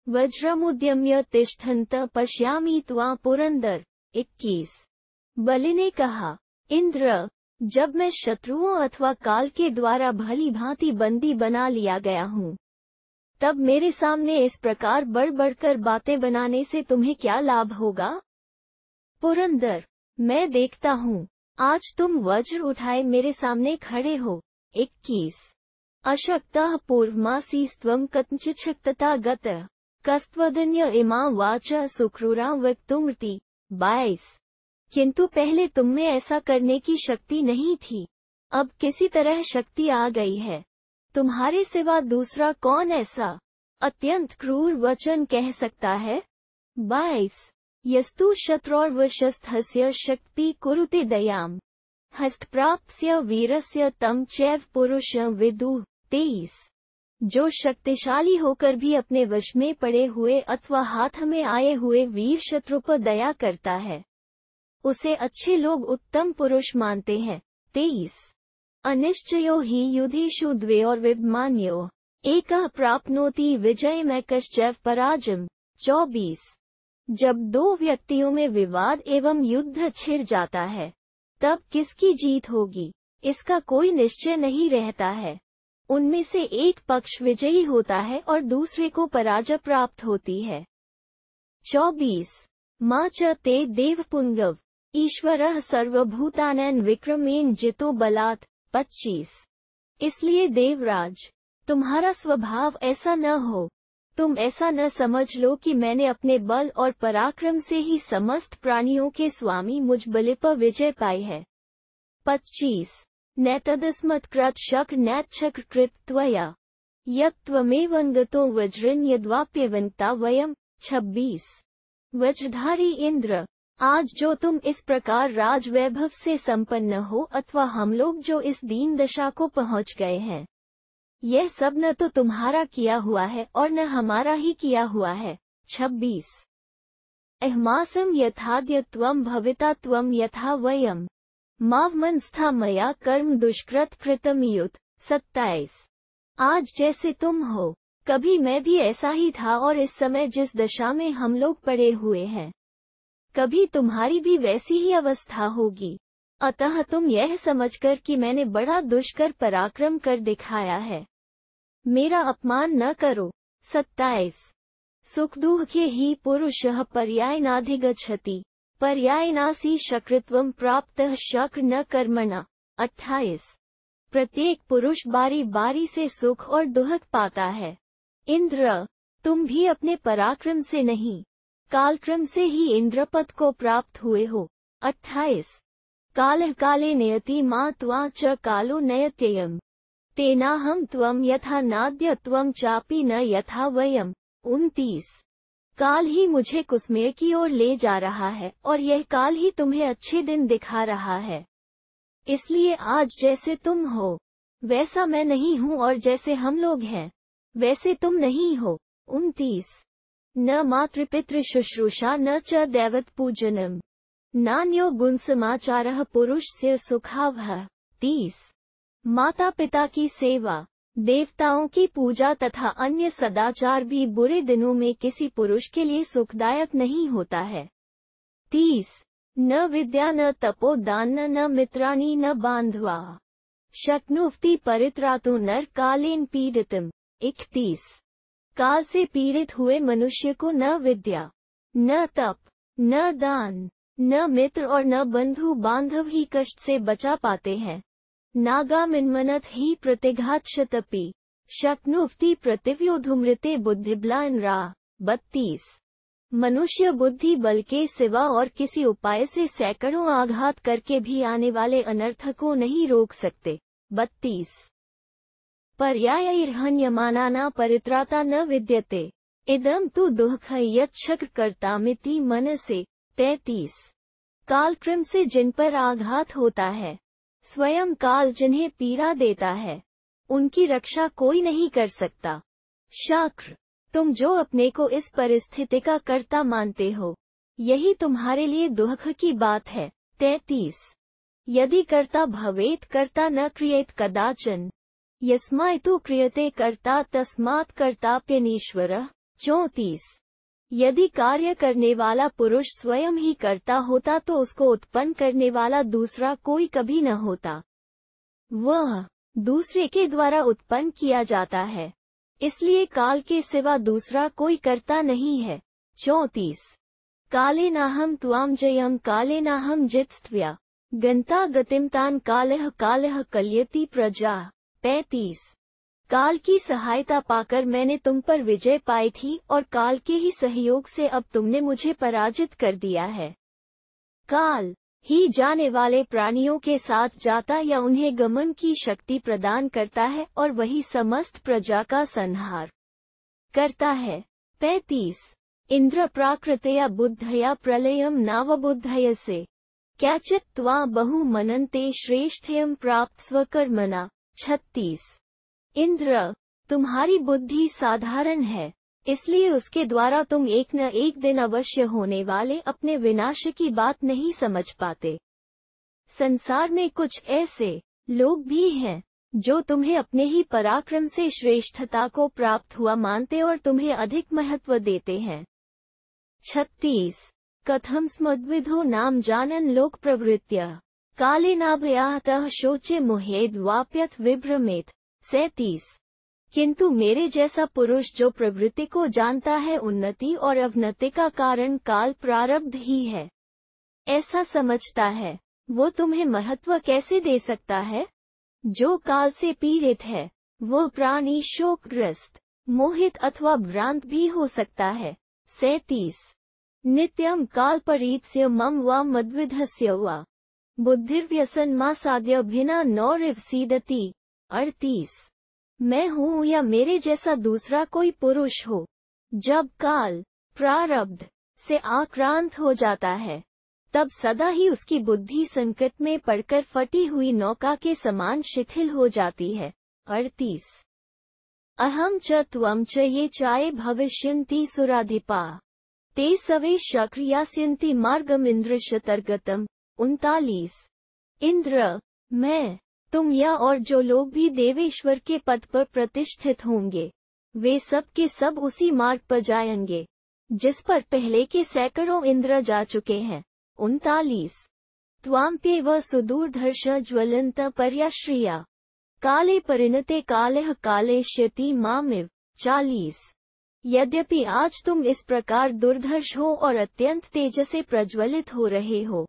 वज्रमुद्यम्य तिष्ठन्त पश्यामि त्वां पुरंदर। 21। बलि ने कहा, इंद्र, जब मैं शत्रुओं अथवा काल के द्वारा भली भांति बंदी बना लिया गया हूँ, तब मेरे सामने इस प्रकार बढ़ बढ़कर बातें बनाने से तुम्हें क्या लाभ होगा? पुरंदर, मैं देखता हूँ, आज तुम वज्र उठाए मेरे सामने खड़े हो। 21। अशक्तः पूर्वमासीस्त्वं कथंचिच्छक्तता गतः कस्त्वदन्य इमां वाचा सुक्रूरां वक्तुमिति। 22। किंतु पहले तुम में ऐसा करने की शक्ति नहीं थी, अब किसी तरह शक्ति आ गई है। तुम्हारे सिवा दूसरा कौन ऐसा अत्यंत क्रूर वचन कह सकता है? 22। यस्तु शत्रोर्वशस्थस्य शक्ति कुरुते दयाम हस्तप्राप्स्य वीरस्य तम चैव पुरुषं विदुः। 23। जो शक्तिशाली होकर भी अपने वश में पड़े हुए अथवा हाथ में आए हुए वीर शत्रु पर दया करता है, उसे अच्छे लोग उत्तम पुरुष मानते हैं। 23। अनिश्चयो हि युधेषु द्वयोर्विद्यमान्यो एकः प्राप्नोति विजयमेकश्चैव पराजयम्। 24। जब दो व्यक्तियों में विवाद एवं युद्ध छिड़ जाता है, तब किसकी जीत होगी, इसका कोई निश्चय नहीं रहता है। उनमें से एक पक्ष विजयी होता है और दूसरे को पराजय प्राप्त होती है। 24। मा च ते देवपुंगव ईश्वरः सर्वभूतानां विक्रमेण जितो बलात्। 25। इसलिए देवराज, तुम्हारा स्वभाव ऐसा न हो, तुम ऐसा न समझ लो कि मैंने अपने बल और पराक्रम से ही समस्त प्राणियों के स्वामी मुझ बलि पर विजय पाई है। 25। नैतदस्मत्कृत शक नैच्छक कृत त्वया यत्त्वमेवंगतो वज्रं यद्वाप्यवन्ता वयम्। 26। वज्रधारी इंद्र, आज जो तुम इस प्रकार राजवैभव से संपन्न हो अथवा हम लोग जो इस दीन दशा को पहुँच गए हैं, यह सब न तो तुम्हारा किया हुआ है और न हमारा ही किया हुआ है। 26। अहमासं यथाद्य त्वं भविता त्वं यथा वयम् मावमनस्था मया कर्म दुष्कृत कृतमियुत। 27। आज जैसे तुम हो, कभी मैं भी ऐसा ही था और इस समय जिस दशा में हम लोग पड़े हुए हैं, कभी तुम्हारी भी वैसी ही अवस्था होगी। अतः तुम यह समझकर कि मैंने बड़ा दुष्कर पराक्रम कर दिखाया है, मेरा अपमान न करो। 27। सुख दुःखे हि पुरुषः पर्यायनाधिगच्छति पर्यायनासी शकृत्वं प्राप्तः शक्र न कर्मणा। 28। प्रत्येक पुरुष बारी बारी से सुख और दुख पाता है। इंद्र, तुम भी अपने पराक्रम से नहीं, कालक्रम से ही इंद्रपद को प्राप्त हुए हो। 28। कालः काले नयति मा त्वा च कालो नयत्ययम् तेनाहं त्वं यथा नाद्य त्वं चापि न यथा वयम्। 29। काल ही मुझे कुसमेर की ओर ले जा रहा है और यह काल ही तुम्हें अच्छे दिन दिखा रहा है। इसलिए आज जैसे तुम हो, वैसा मैं नहीं हूँ और जैसे हम लोग हैं, वैसे तुम नहीं हो। 29। न मातृपितृ शुश्रूषा न च दैवत पूजनम नान्यो गुण समाचारः पुरुषस्य सुखावह। 30। माता पिता की सेवा, देवताओं की पूजा तथा अन्य सदाचार भी बुरे दिनों में किसी पुरुष के लिए सुखदायक नहीं होता है। 30। न विद्या न तपो दान न मित्राणि न बांधवा शक्नुवति परित्रातु नर कालेन पीड़ितम्। 31। काल से पीड़ित हुए मनुष्य को न विद्या, न तप, न दान, न मित्र और न बंधु बांधव ही कष्ट से बचा पाते हैं। नागामिन्मनत ही प्रतिघातशतपि शक्नुवति प्रतिव्योधुमृते बुद्धिबलान्रा। 32। मनुष्य बुद्धि बल के सिवा और किसी उपाय से सैकड़ों आघात करके भी आने वाले अनर्थ को नहीं रोक सकते। 32। पर्यायैर्हन्यमानाना परित्राता न विद्यते इदं तु दुःखं यच्छक्रकर्तामिति मनसे। 33। कालक्रम से जिन पर आघात होता है, स्वयं काल जिन्हें पीड़ा देता है, उनकी रक्षा कोई नहीं कर सकता। शाक्र, तुम जो अपने को इस परिस्थिति का कर्ता मानते हो, यही तुम्हारे लिए दुख की बात है। 33। यदि कर्ता भवेत कर्ता न क्रियेत कदाचन यस्मात् क्रियते कर्ता तस्मात् कर्ताप्यनीश्वरः। 34। यदि कार्य करने वाला पुरुष स्वयं ही करता होता तो उसको उत्पन्न करने वाला दूसरा कोई कभी न होता। वह दूसरे के द्वारा उत्पन्न किया जाता है, इसलिए काल के सिवा दूसरा कोई करता नहीं है। 34। कालेनाहं त्वां जयं कालेनाहं जित्स्त्वया गन्ता गतिं तान् कालः कालः कलयति प्रजा। 35। काल की सहायता पाकर मैंने तुम पर विजय पाई थी और काल के ही सहयोग से अब तुमने मुझे पराजित कर दिया है। काल ही जाने वाले प्राणियों के साथ जाता या उन्हें गमन की शक्ति प्रदान करता है और वही समस्त प्रजा का संहार करता है। 35। इंद्र प्राकृतया बुद्धया प्रलयम नावबुद्धयसे कैचित् त्वा बहु मनन्ते श्रेष्ठयं प्राप्त स्वकर्मणा। 36। इंद्र, तुम्हारी बुद्धि साधारण है, इसलिए उसके द्वारा तुम एक न एक दिन अवश्य होने वाले अपने विनाश की बात नहीं समझ पाते। संसार में कुछ ऐसे लोग भी हैं जो तुम्हें अपने ही पराक्रम से श्रेष्ठता को प्राप्त हुआ मानते और तुम्हें अधिक महत्व देते हैं। 36। कथम स्मद्विधो नाम जानन लोक प्रवृत्या कालेनाभयातः शोचे मोहेद वाप्यथ विभ्रमेत। 37। किंतु मेरे जैसा पुरुष जो प्रवृत्ति को जानता है उन्नति और अवनति का कारण काल प्रारब्ध ही है, ऐसा समझता है, वो तुम्हें महत्व कैसे दे सकता है? जो काल से पीड़ित है वो प्राणी शोकग्रस्त, मोहित अथवा भ्रांत भी हो सकता है। 37। नित्यं कालपरीत्स्य मम वा मद्विधस्य वा बुद्धिर्व्यसनमासाद्य भिन्ना नौरिव सीदति। 38। मैं हूँ या मेरे जैसा दूसरा कोई पुरुष हो, जब काल प्रारब्ध से आक्रांत हो जाता है तब सदा ही उसकी बुद्धि संकट में पड़कर फटी हुई नौका के समान शिथिल हो जाती है। 38। अहम च त्वं च ये चाये भविष्यन्ति सुराधिपा ते सवे शक्र यास्यन्ति मार्गमिन्द्रशतर्गतम्। 39। इंद्र, मैं, तुम या और जो लोग भी देवेश्वर के पद पर प्रतिष्ठित होंगे वे सब के सब उसी मार्ग पर जाएंगे जिस पर पहले के सैकड़ों इंद्र जा चुके हैं। 39। त्वाम्प्येव सुदूरदर्श ज्वलंत पर्याश्रिया काले परिणते कालः कालेष्यति मामिव। 40। यद्यपि आज तुम इस प्रकार दुर्धर्ष हो और अत्यंत तेज से प्रज्वलित हो रहे हो,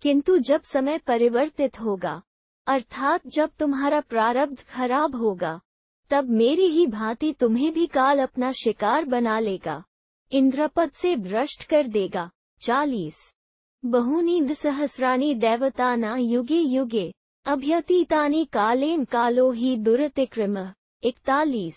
किंतु जब समय परिवर्तित होगा, अर्थात जब तुम्हारा प्रारब्ध खराब होगा, तब मेरी ही भांति तुम्हें भी काल अपना शिकार बना लेगा, इंद्रपद से भ्रष्ट कर देगा। 40। बहूनि सहस्राणि दैवताना युगे युगे अभ्यतीतानि कालेन कालो ही दुरतिक्रम। 41।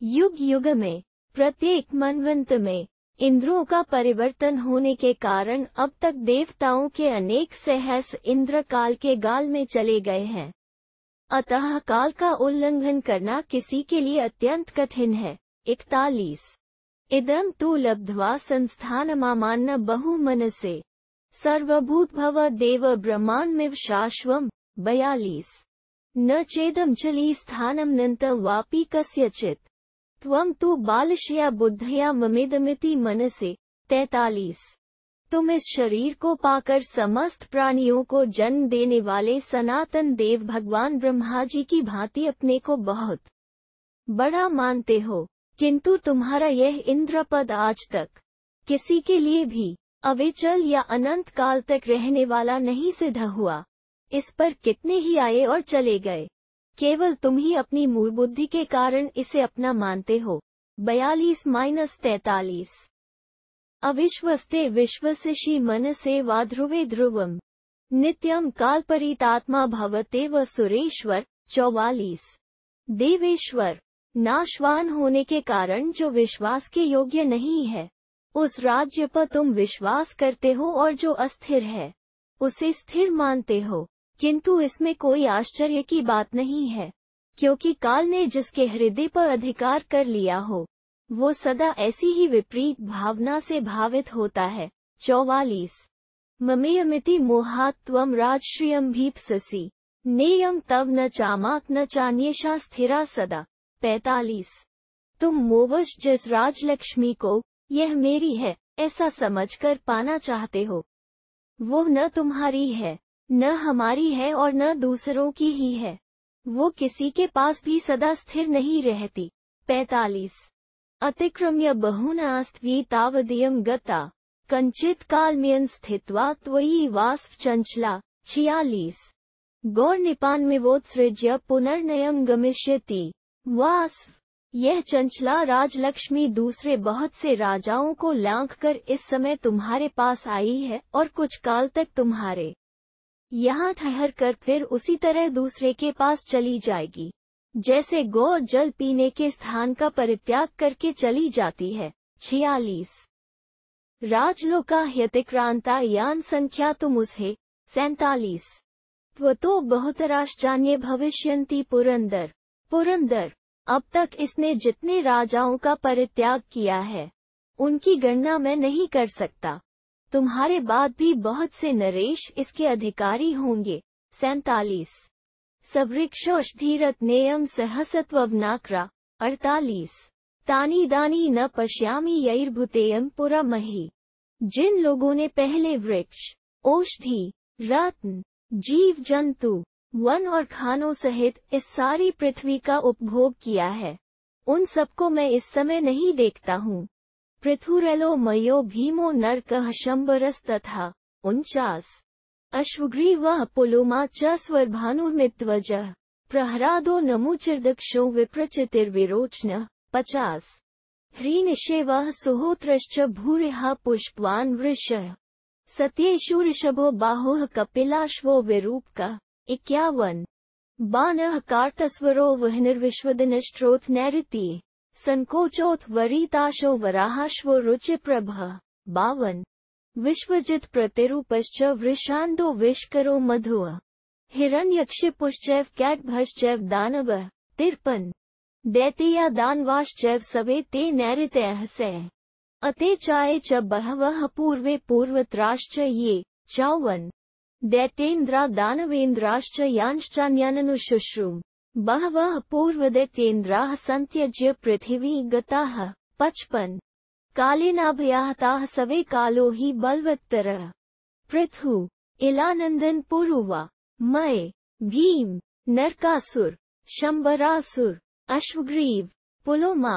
युग युग में प्रत्येक मनवंत में इंद्रों का परिवर्तन होने के कारण अब तक देवताओं के अनेक सहस्र इंद्र काल के गाल में चले गए हैं। अतः काल का उल्लंघन करना किसी के लिए अत्यंत कठिन है। 41। इदं तु लब्ध्वा संस्थानमामान्न बहुमनसे सर्वभूत भव देव ब्रह्माण्डमिव शाश्वम्। 42। न चेदं चली स्थानं नन्त वापि कस्यचित् त्वं तु बालशया बुद्धया ममेदमिति मनसे। 43। तुम इस शरीर को पाकर समस्त प्राणियों को जन्म देने वाले सनातन देव भगवान ब्रह्मा जी की भांति अपने को बहुत बड़ा मानते हो, किंतु तुम्हारा यह इंद्र पद आज तक किसी के लिए भी अविचल या अनंत काल तक रहने वाला नहीं सिद्ध हुआ। इस पर कितने ही आए और चले गए, केवल तुम ही अपनी मूल बुद्धि के कारण इसे अपना मानते हो। 42-43। अविश्वस्ते विश्वसिषि मनसे वा ध्रुवे ध्रुवम् नित्यं कालपरितात्मा भवतेव सुरेश्वर। 44। देवेश्वर, नाशवान होने के कारण जो विश्वास के योग्य नहीं है, उस राज्य पर तुम विश्वास करते हो और जो अस्थिर है उसे स्थिर मानते हो, किंतु इसमें कोई आश्चर्य की बात नहीं है, क्योंकि काल ने जिसके हृदय पर अधिकार कर लिया हो वो सदा ऐसी ही विपरीत भावना से भावित होता है। 44। ममेयमिति मोहात् त्वं राजश्रियं भीप्ससि नेयं तव न चामाक न चान्येषा स्थिरा सदा। 45। तुम मोवश जिस राजलक्ष्मी को यह मेरी है ऐसा समझकर पाना चाहते हो, वो न तुम्हारी है, न हमारी है और न दूसरों की ही है। वो किसी के पास भी सदा स्थिर नहीं रहती। 45 अतिक्रम्य बहुनास्त्वी तावदीयं गता कंचित कालमियं स्थित्वा त्वयि वास्व चंचला। 46 गौरनिपान्विवोत्सृज्य पुनर्नयं गमिष्यति वास्व। यह चंचला राजलक्ष्मी दूसरे बहुत से राजाओं को लांघ कर इस समय तुम्हारे पास आई है और कुछ काल तक तुम्हारे यहाँ ठहर कर फिर उसी तरह दूसरे के पास चली जाएगी, जैसे गौ जल पीने के स्थान का परित्याग करके चली जाती है। 46 राजलोका ह्यतिक्रांता यान संख्या तुमुसे। 47 त्वतो बहुतराश्चान्ये भविष्यन्ति पुरंदर। पुरंदर, अब तक इसने जितने राजाओं का परित्याग किया है उनकी गणना मैं नहीं कर सकता। तुम्हारे बाद भी बहुत से नरेश इसके अधिकारी होंगे। 47 सवृक्षोषधीरत्नेयं सहसत्ववनाक्रा। 48 तानी दानी न पश्यामि यैर्भूतेयं पुरमहि। जिन लोगों ने पहले वृक्ष, औषधि, रत्न, जीव जंतु, वन और खानों सहित इस सारी पृथ्वी का उपभोग किया है, उन सबको मैं इस समय नहीं देखता हूँ। पृथुरलो मयो भीमो नरकः शंबरस्तथा। 49 अश्वग्रीवः पुलुमा च स्वरभानुर्मित्वजः प्रहरादो नमुचिर्दक्षो विप्रचितिर्विरोचनः। 50 ह्रीनिषेवः सुहोत्रश्च भूरिहा पुष्पवान् वृषः सत्येषु ऋषभो बाहुः कपिलाश्वो विरूपकः। 51 बाणः कार्तस्वरो वह्निर्विश्वदनष्ट्रोथ नैऋतीः संकोचोथ वरीताशो वराहाश्वो रुचिप्रभः। 52 विश्वजित प्रतिरूपश्च वृषांडो विष्करो मधुः हिरण्यक्षिपुश्चैव कैटभश्चैव दानवः। 53 दैतेया दानवाश्चैव सवे ते नैऋतयः सः अते चाये च बहवः पूर्वे पूर्वत्राश्च ये। 54 दैतेन्द्रा दानवेन्द्राश्च यांश्चान्याननुशुश्रूम बहवः पूर्वदैत्येन्द्राः सन्त्यज्य पृथिवी गताः। 55 कालेनाभयाहताः सवे कालो हि बलवत्तरः पृथु इलानंदन पुरुवा मय भीम नरकासुर शंबरासुर अश्वग्रीव पुलोमा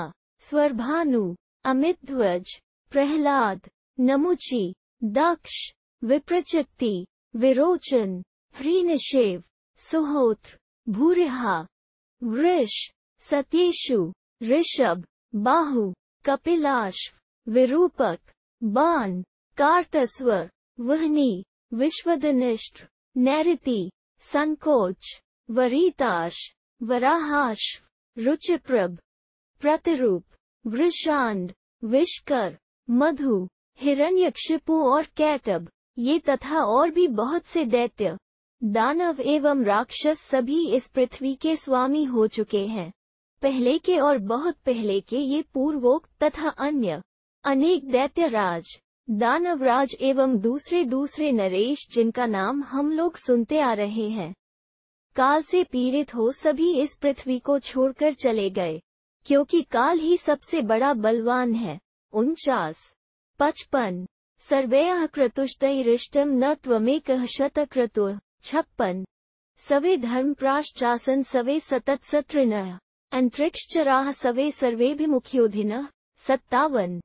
स्वरभानु अमितध्वज प्रहलाद नमुचि दक्ष विप्रचित्ति विरोचन ह्रीनिषेव सुहोत्र भूरिहा वृष सत्येषु ऋषभ बाहु कपिलाश्व विरूपक बाण कार्तस्वर वह्नि विश्वदनिष्ठ नैऋति संकोच वरीताश वराहाश्व रुचिप्रभ प्रतिरूप वृषांड विष्कर मधु हिरण्यक्षिपु और कैटभ ये तथा और भी बहुत से दैत्य दानव एवं राक्षस सभी इस पृथ्वी के स्वामी हो चुके हैं। पहले के और बहुत पहले के ये पूर्वोक्त तथा अन्य अनेक दैत्यराज दानवराज एवं दूसरे दूसरे नरेश जिनका नाम हम लोग सुनते आ रहे हैं, काल से पीड़ित हो सभी इस पृथ्वी को छोड़कर चले गए, क्योंकि काल ही सबसे बड़ा बलवान है। 49 55 सर्वैः क्रतुष्टैरिष्टं न त्वमेकः शतक्रतुः। 56 सवे धर्मप्राश्चासन सवे सततसत्रिणः अंतरिक्षचराः सवे सर्वेभिमुख्योधिनः। 57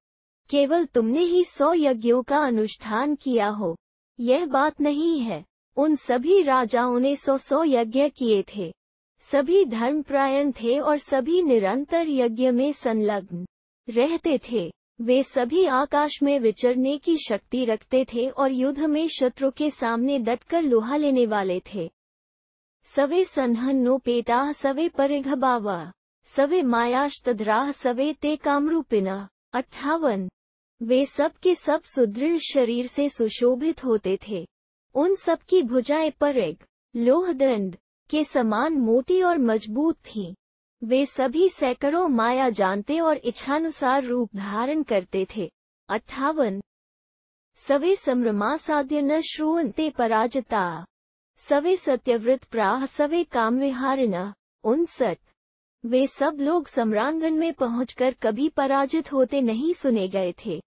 केवल तुमने ही 100 यज्ञों का अनुष्ठान किया हो, यह बात नहीं है। उन सभी राजाओं ने 100 यज्ञ किए थे, सभी धर्मपरायण थे और सभी निरंतर यज्ञ में संलग्न रहते थे। वे सभी आकाश में विचरने की शक्ति रखते थे और युद्ध में शत्रु के सामने डटकर लोहा लेने वाले थे। सवे सन्हन्नोपेताः सवे परिघबावाः सवे मायाश्तद्राः सवे ते कामरूपिणः। 58 वे सब के सब सुदृढ़ शरीर से सुशोभित होते थे। उन सब की भुजाएं परिघ लोहदंड के समान मोटी और मजबूत थीं। वे सभी सैकड़ों माया जानते और इच्छानुसार रूप धारण करते थे। 58 सवे सम्भ्रमासाद्य न श्रूयन्ते पराजिताः सवे सत्यव्रत प्राह सवे कामविहारिणः। 59 वे सब लोग सम्रांगण में पहुंचकर कभी पराजित होते नहीं सुने गए थे।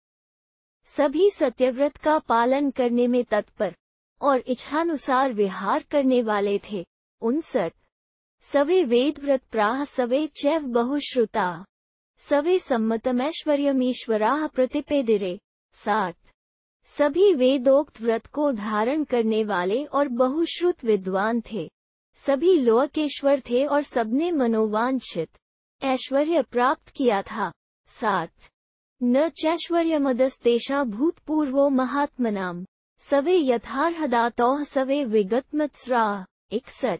सभी सत्यव्रत का पालन करने में तत्पर और इच्छानुसार विहार करने वाले थे। 59 सवे वेदव्रत प्राह सवे चैव बहुश्रुता सवे सम्मतमैश्वर्यमीश्वराः प्रतिपेदिरे। 60 सभी वेदोक्त व्रत को धारण करने वाले और बहुश्रुत विद्वान थे। सभी लोकेश्वर थे और सबने मनोवांछित ऐश्वर्य प्राप्त किया था। 7 न चैश्वर्यमदस्तेषा भूतपूर्वो महात्मनाम सवे यथार्हदातौः सवे विगतमत्सराः। 61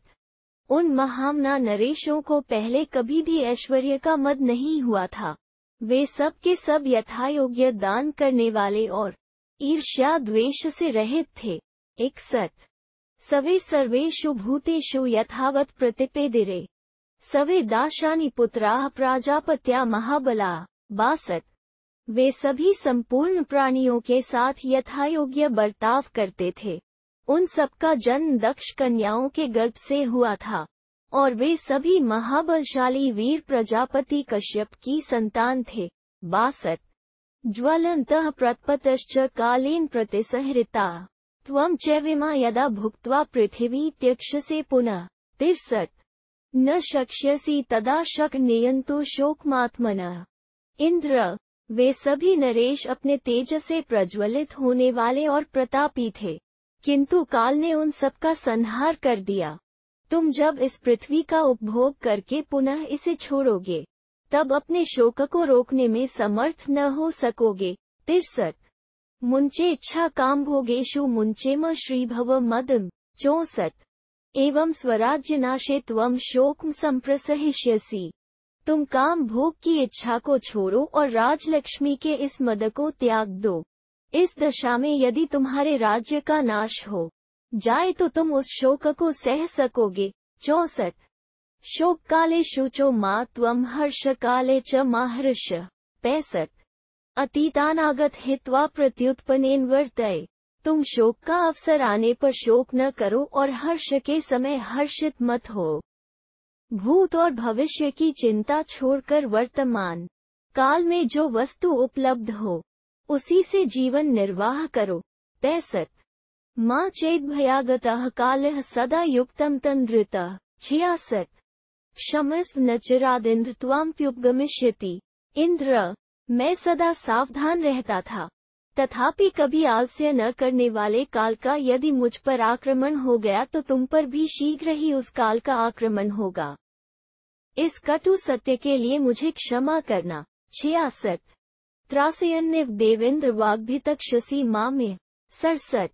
उन महामना नरेशों को पहले कभी भी ऐश्वर्य का मद नहीं हुआ था। वे सब के सब यथायोग्य दान करने वाले और ईर्ष्या द्वेष से रहित थे। 61 सवे सर्वेषु भूतेषु यथावत् प्रतिपेदिरे सवे दाशानि पुत्राः प्राजापत्या महाबला। 62 वे सभी संपूर्ण प्राणियों के साथ यथायोग्य बर्ताव करते थे। उन सबका जन्म दक्ष कन्याओं के गर्भ से हुआ था और वे सभी महाबलशाली वीर प्रजापति कश्यप की संतान थे। 62 ज्वलन्तः प्रतपतश्च कालेन प्रतिसहृता त्वं चैविमा यदा भुक्त्वा पृथिवी त्यक्षसे पुनः। 63 न शक्ष्यसि तदा शक नियन्तु शोकमात्मनः। इंद्र वे सभी नरेश अपने तेज से प्रज्वलित होने वाले और प्रतापी थे, किंतु काल ने उन सबका संहार कर दिया। तुम जब इस पृथ्वी का उपभोग करके पुनः इसे छोड़ोगे तब अपने शोक को रोकने में समर्थ न हो सकोगे। 63 मुंचे इच्छा काम भोगेषु मुंचेम श्रीभव मदम। 64 एवं स्वराज्य नाशे त्वं शोकम संप्रसहिष्यसि तुम काम भोग की इच्छा को छोड़ो और राजलक्ष्मी के इस मद को त्याग दो। इस दशा में यदि तुम्हारे राज्य का नाश हो जाए तो तुम उस शोक को सह सकोगे। 64 शोक काले शुचो मा त्वं हर्ष काले च माहर्ष। 65 अतीतानागत हित्वा प्रत्युत्पन्नेन वर्तय तुम शोक का अवसर आने पर शोक न करो और हर्ष के समय हर्षित मत हो। भूत और भविष्य की चिंता छोड़कर वर्तमान काल में जो वस्तु उपलब्ध हो उसी से जीवन निर्वाह करो। 63 मां चेद भयागतः कालः सदा युक्तम तंद्रितः। 66 क्षमस्व न चिरादिन्द्र त्वाम्प्युपगमिष्यति। इंद्र मैं सदा सावधान रहता था, तथापि कभी आलस्य न करने वाले काल का यदि मुझ पर आक्रमण हो गया तो तुम पर भी शीघ्र ही उस काल का आक्रमण होगा। इस कटु सत्य के लिए मुझे क्षमा करना। 66 त्रासयन्निव देवेन्द्र वाग्भितक्षसि मामे। 67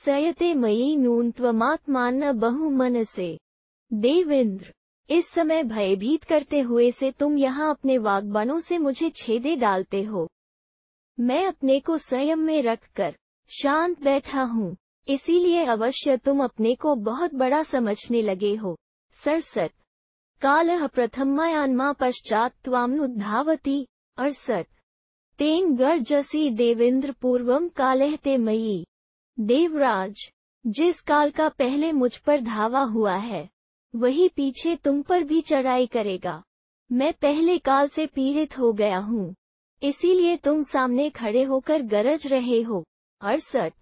सयते मयि नून त्वमात्मान्न बहुमनसे। देवेंद्र इस समय भयभीत करते हुए से तुम यहाँ अपने वाग्बाणों से मुझे छेदे डालते हो। मैं अपने को संयम में रखकर शांत बैठा हूँ, इसीलिए अवश्य तुम अपने को बहुत बड़ा समझने लगे हो। 67 कालः प्रथमायान्मा पश्चात् त्वामनुधावति। 68 तेन गर्जसि देवेंद्र पूर्वम कालः ते मयि। देवराज जिस काल का पहले मुझ पर धावा हुआ है वही पीछे तुम पर भी चढ़ाई करेगा। मैं पहले काल से पीड़ित हो गया हूँ, इसीलिए तुम सामने खड़े होकर गरज रहे हो। 68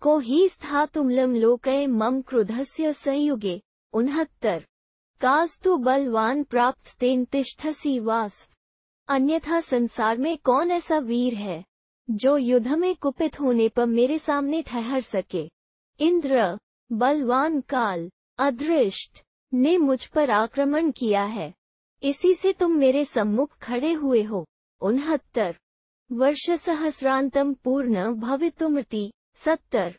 को ही स्थातुमलं लोकये मम क्रुधस्य संयुगे। 69 कास्तु बलवान प्राप्त तेन तिष्ठसि वास। अन्यथा संसार में कौन ऐसा वीर है जो युद्ध में कुपित होने पर मेरे सामने ठहर सके। इंद्र बलवान काल अदृष्ट ने मुझ पर आक्रमण किया है, इसी से तुम मेरे सम्मुख खड़े हुए हो। 69 वर्ष सहस्रांतम पूर्ण भवितुमर्ति। 70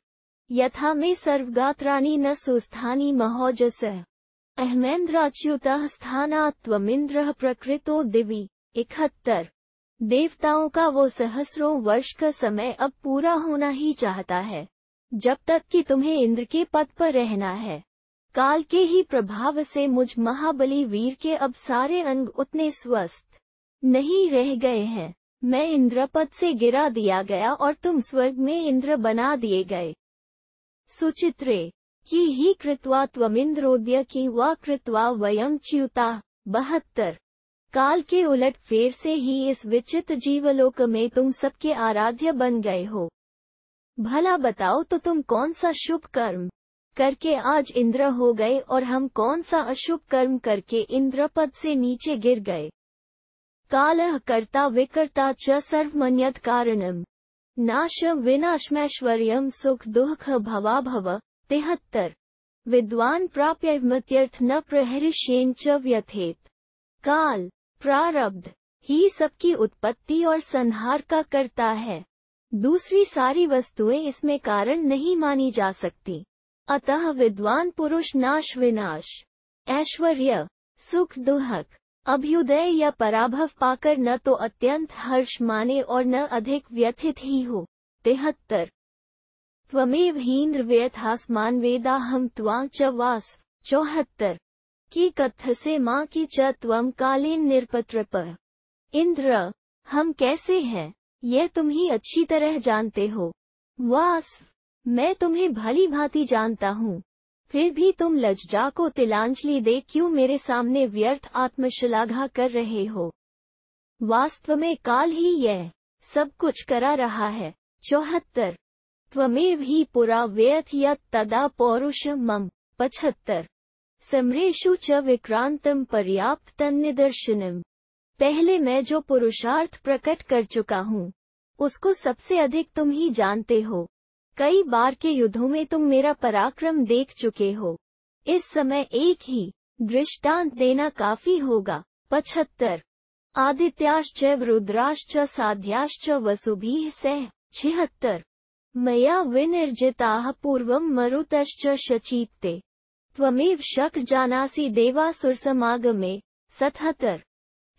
यथा मे सर्वगात्राणि न सुस्थानि महोजसः अहमेन्द्राच्युतः स्थानात् त्वमिन्द्रः प्रकृतो दिवि। 71 देवताओं का वो सहस्रों वर्ष का समय अब पूरा होना ही चाहता है, जब तक कि तुम्हें इंद्र के पद पर रहना है। काल के ही प्रभाव से मुझ महाबली वीर के अब सारे अंग उतने स्वस्थ नहीं रह गए हैं। मैं इंद्रपद से गिरा दिया गया और तुम स्वर्ग में इंद्र बना दिए गए। सुचित्रे कि ही कृत्वा त्वमिन्द्रोद्य कि वा कृत्वा वयं च्युता। 72। काल के उलट फेर से ही इस विचित्र जीवलोक में तुम सबके आराध्य बन गए हो। भला बताओ तो तुम कौन सा शुभ कर्म करके आज इंद्र हो गए और हम कौन सा अशुभ कर्म करके इंद्र पद से नीचे गिर गए। कालः कर्ता विकर्ता च सर्वमन्यत् कारणम् नाशं विनाशमैश्वर्यं सुख दुःख भवाभव। 73। विद्वान प्राप्यमत्यर्थ न प्रहरिष्येन च व्यथेत। काल प्रारब्ध ही सबकी उत्पत्ति और संहार का कर्ता है। दूसरी सारी वस्तुएं इसमें कारण नहीं मानी जा सकती। अतः विद्वान पुरुष नाश विनाश, ऐश्वर्य, सुख दुःख, अभ्युदय या पराभव पाकर न तो अत्यंत हर्ष माने और न अधिक व्यथित ही हो। 73। त्वमेव हीन्द्र व्यथास्मान वेदाहं त्वां च वास। 74। की कथसे माँ की च त्वं कालेन निरपत्रप। इंद्र, हम कैसे हैं यह तुम ही अच्छी तरह जानते हो। वास, मैं तुम्हें भली भांति जानता हूँ, फिर भी तुम लज्जा को तिलांजलि दे क्यों मेरे सामने व्यर्थ आत्मश्लाघा कर रहे हो। वास्तव में काल ही यह सब कुछ करा रहा है। 74। त्वमेव ही पुरा व्यथ यत् तदा पौरुष मम। 75। समरेषु च विक्रांतम पर्याप्त तन्निदर्शनम। पहले मैं जो पुरुषार्थ प्रकट कर चुका हूँ उसको सबसे अधिक तुम ही जानते हो। कई बार के युद्धों में तुम मेरा पराक्रम देख चुके हो। इस समय एक ही दृष्टांत देना काफी होगा। 75। आदित्याश्च रुद्राश्च साध्याश्च वसुभिः सह। 76। मया विनिर्जिताः पूर्वं मरुतश्च शचीते त्वमेव शक जानासि देवासुरसमागमे। 77।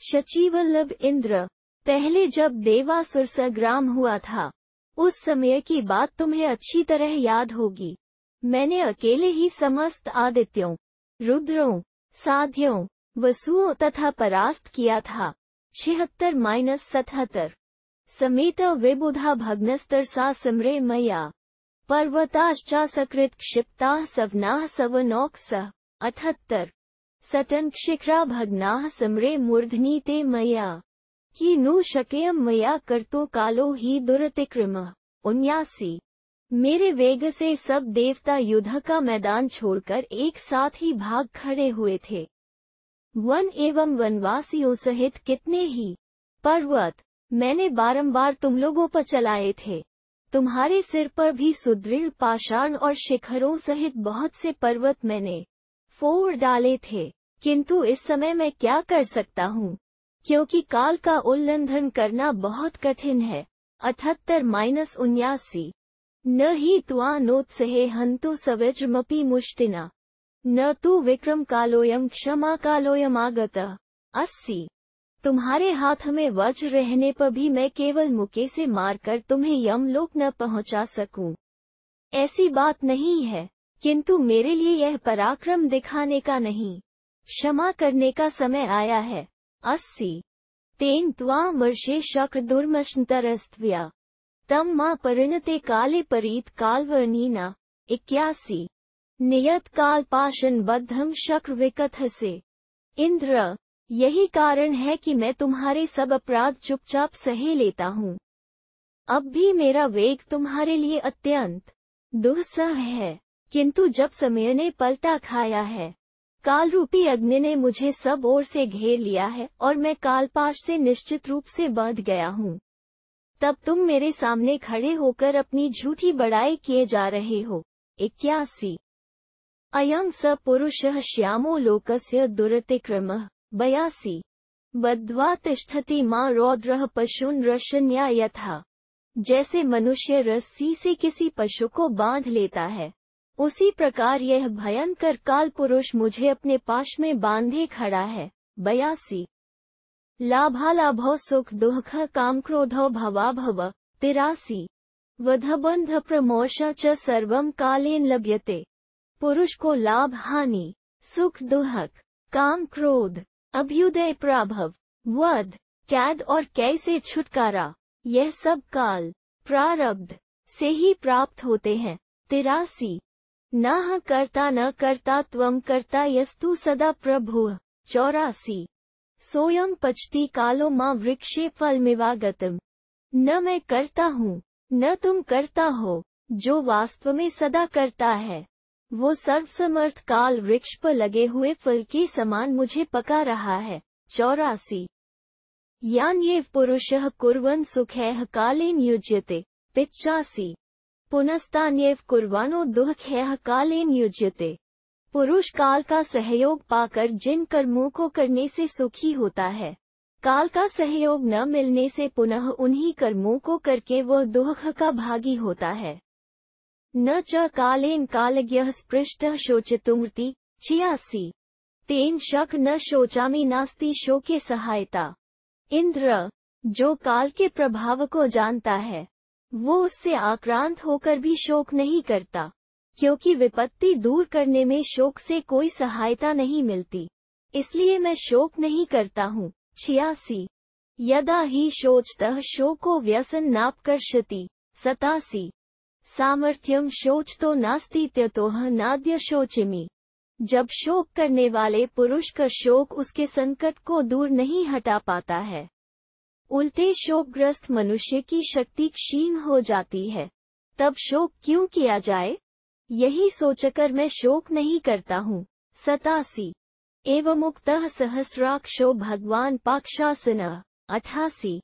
शचीवल्लभ इंद्र, पहले जब देवासुर संग्राम हुआ था उस समय की बात तुम्हें अच्छी तरह याद होगी। मैंने अकेले ही समस्त आदित्यों, रुद्रों, साध्यों, वसुओं तथा परास्त किया था। 76-77। समेत विबुधा भग्नस्तरसा समरे मया पर्वताश्चासकृत क्षिप्ताः सवनाः सवनौकसः। 78। सटनक्षिक्रा भग्नाः समरे मूर्धनि ते मया कि नु शक्यं मया कर्तुं कालो ही दुरतिक्रमः। 79। मेरे वेग से सब देवता युद्ध का मैदान छोड़कर एक साथ ही भाग खड़े हुए थे। वन एवं वनवासियों सहित कितने ही पर्वत मैंने बारंबार तुम लोगों पर चलाए थे। तुम्हारे सिर पर भी सुदृढ़ पाषाण और शिखरों सहित बहुत से पर्वत मैंने फोड़ डाले थे, किंतु इस समय मैं क्या कर सकता हूँ, क्योंकि काल का उल्लंघन करना बहुत कठिन है। 78-79। न ही त्वा नोत्सहे हन्तु सवज्रमपि मुष्टिना न तु विक्रम कालोयम क्षमा कालोयम आगतः। 80। तुम्हारे हाथ में वज्र रहने पर भी मैं केवल मुक्के से मारकर तुम्हें यमलोक न पहुंचा सकूं। ऐसी बात नहीं है, किंतु मेरे लिए यह पराक्रम दिखाने का नहीं, क्षमा करने का समय आया है। 80। तेन त्वां वर्षे शक्र दुर्मशंतरस्त्वया तम मां परिणते काले परीत कालवर्णीना। 81। नियत काल पाशन बद्धम शक्र विकथसे। इंद्र, यही कारण है कि मैं तुम्हारे सब अपराध चुपचाप सहे लेता हूँ। अब भी मेरा वेग तुम्हारे लिए अत्यंत दुस्सह है, किंतु जब समय ने पलटा खाया है, काल रूपी अग्नि ने मुझे सब ओर से घेर लिया है और मैं कालपाश से निश्चित रूप से बंध गया हूँ, तब तुम मेरे सामने खड़े होकर अपनी झूठी बड़ाई किए जा रहे हो। 81। अयं स पुरुषः श्यामो लोकस्य दुरतिक्रमः। 82। बद्ध्वा तिष्ठति मां रौद्रः पशून् रशन्या यथा। जैसे मनुष्य रस्सी से किसी पशु को बांध लेता है, उसी प्रकार यह भयंकर काल पुरुष मुझे अपने पाश में बांधे खड़ा है। 82। लाभालाभौ सुख दुःख काम क्रोधौ भवाभव। 83। वधबंध प्रमोष च सर्वं कालेन लभ्यते। पुरुष को लाभ हानि, सुख दुःख, काम क्रोध, अभ्युदय प्राभव, वध, कैद और कैसे छुटकारा, यह सब काल प्रारब्ध से ही प्राप्त होते हैं। 83। न कर्ता न कर्ता त्वं कर्ता यस्तु सदा प्रभुः। 84 सोयम पचती कालो मां वृक्षे फलमिवागतम। न मैं करता हूँ, न तुम करता हो, जो वास्तव में सदा करता है, वो सर्वसमर्थ काल वृक्ष पर लगे हुए फल के समान मुझे पका रहा है। 84 यान्येव पुरुषः कुर्वन् सुखैः कालेन युज्यते। 85 पुनस्तान्येव कुर्वाणो दुःखैः कालेन युज्यते। पुरुष काल का सहयोग पाकर जिन कर्मों को करने से सुखी होता है, काल का सहयोग न मिलने से पुनः उन्हीं कर्मों को करके वह दुख का भागी होता है। न च कालेन कालज्ञः स्पृष्टः शोचितुमिति। 86 तेन शक न शोचामि नास्ति शोके सहायता। इंद्र, जो काल के प्रभाव को जानता है, वो उससे आक्रांत होकर भी शोक नहीं करता, क्योंकि विपत्ति दूर करने में शोक से कोई सहायता नहीं मिलती, इसलिए मैं शोक नहीं करता हूँ। 86 यदा ही शोचतः शोको व्यसन नापकर्षति। 87 सामर्थ्यम शोच तो नास्ति त्यतोह नाद्य शोचिमि। जब शोक करने वाले पुरुष का शोक उसके संकट को दूर नहीं हटा पाता है, उल्टे शोकग्रस्त मनुष्य की शक्ति क्षीण हो जाती है, तब शोक क्यों किया जाए? यही सोचकर मैं शोक नहीं करता हूँ। 87 एवमुक्तः सहस्राक्षो भगवान पाक्षासनः। 88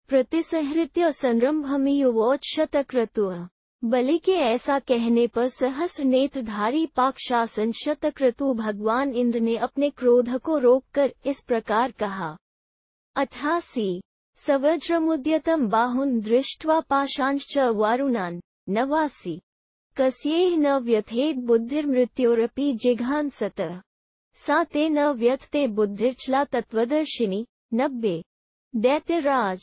प्रतिसंहृत्य संरंभमियुवोच शतक्रतुः। बलि के ऐसा कहने पर सहस्र नेत्रधारी पाक्षासन शतक्रतु भगवान इंद्र ने अपने क्रोध को रोककर इस प्रकार कहा। 88 सवज्रमुद्यतम बाहुन दृष्ट्वा पाशांश्च वारुणान। 89 कस्येह न व्यथेद बुद्धिर्मृत्योरपि जिघांसतः। सा ते न व्यथते बुद्धिर्चला तत्वदर्शिनी। 90 दैत्यराज,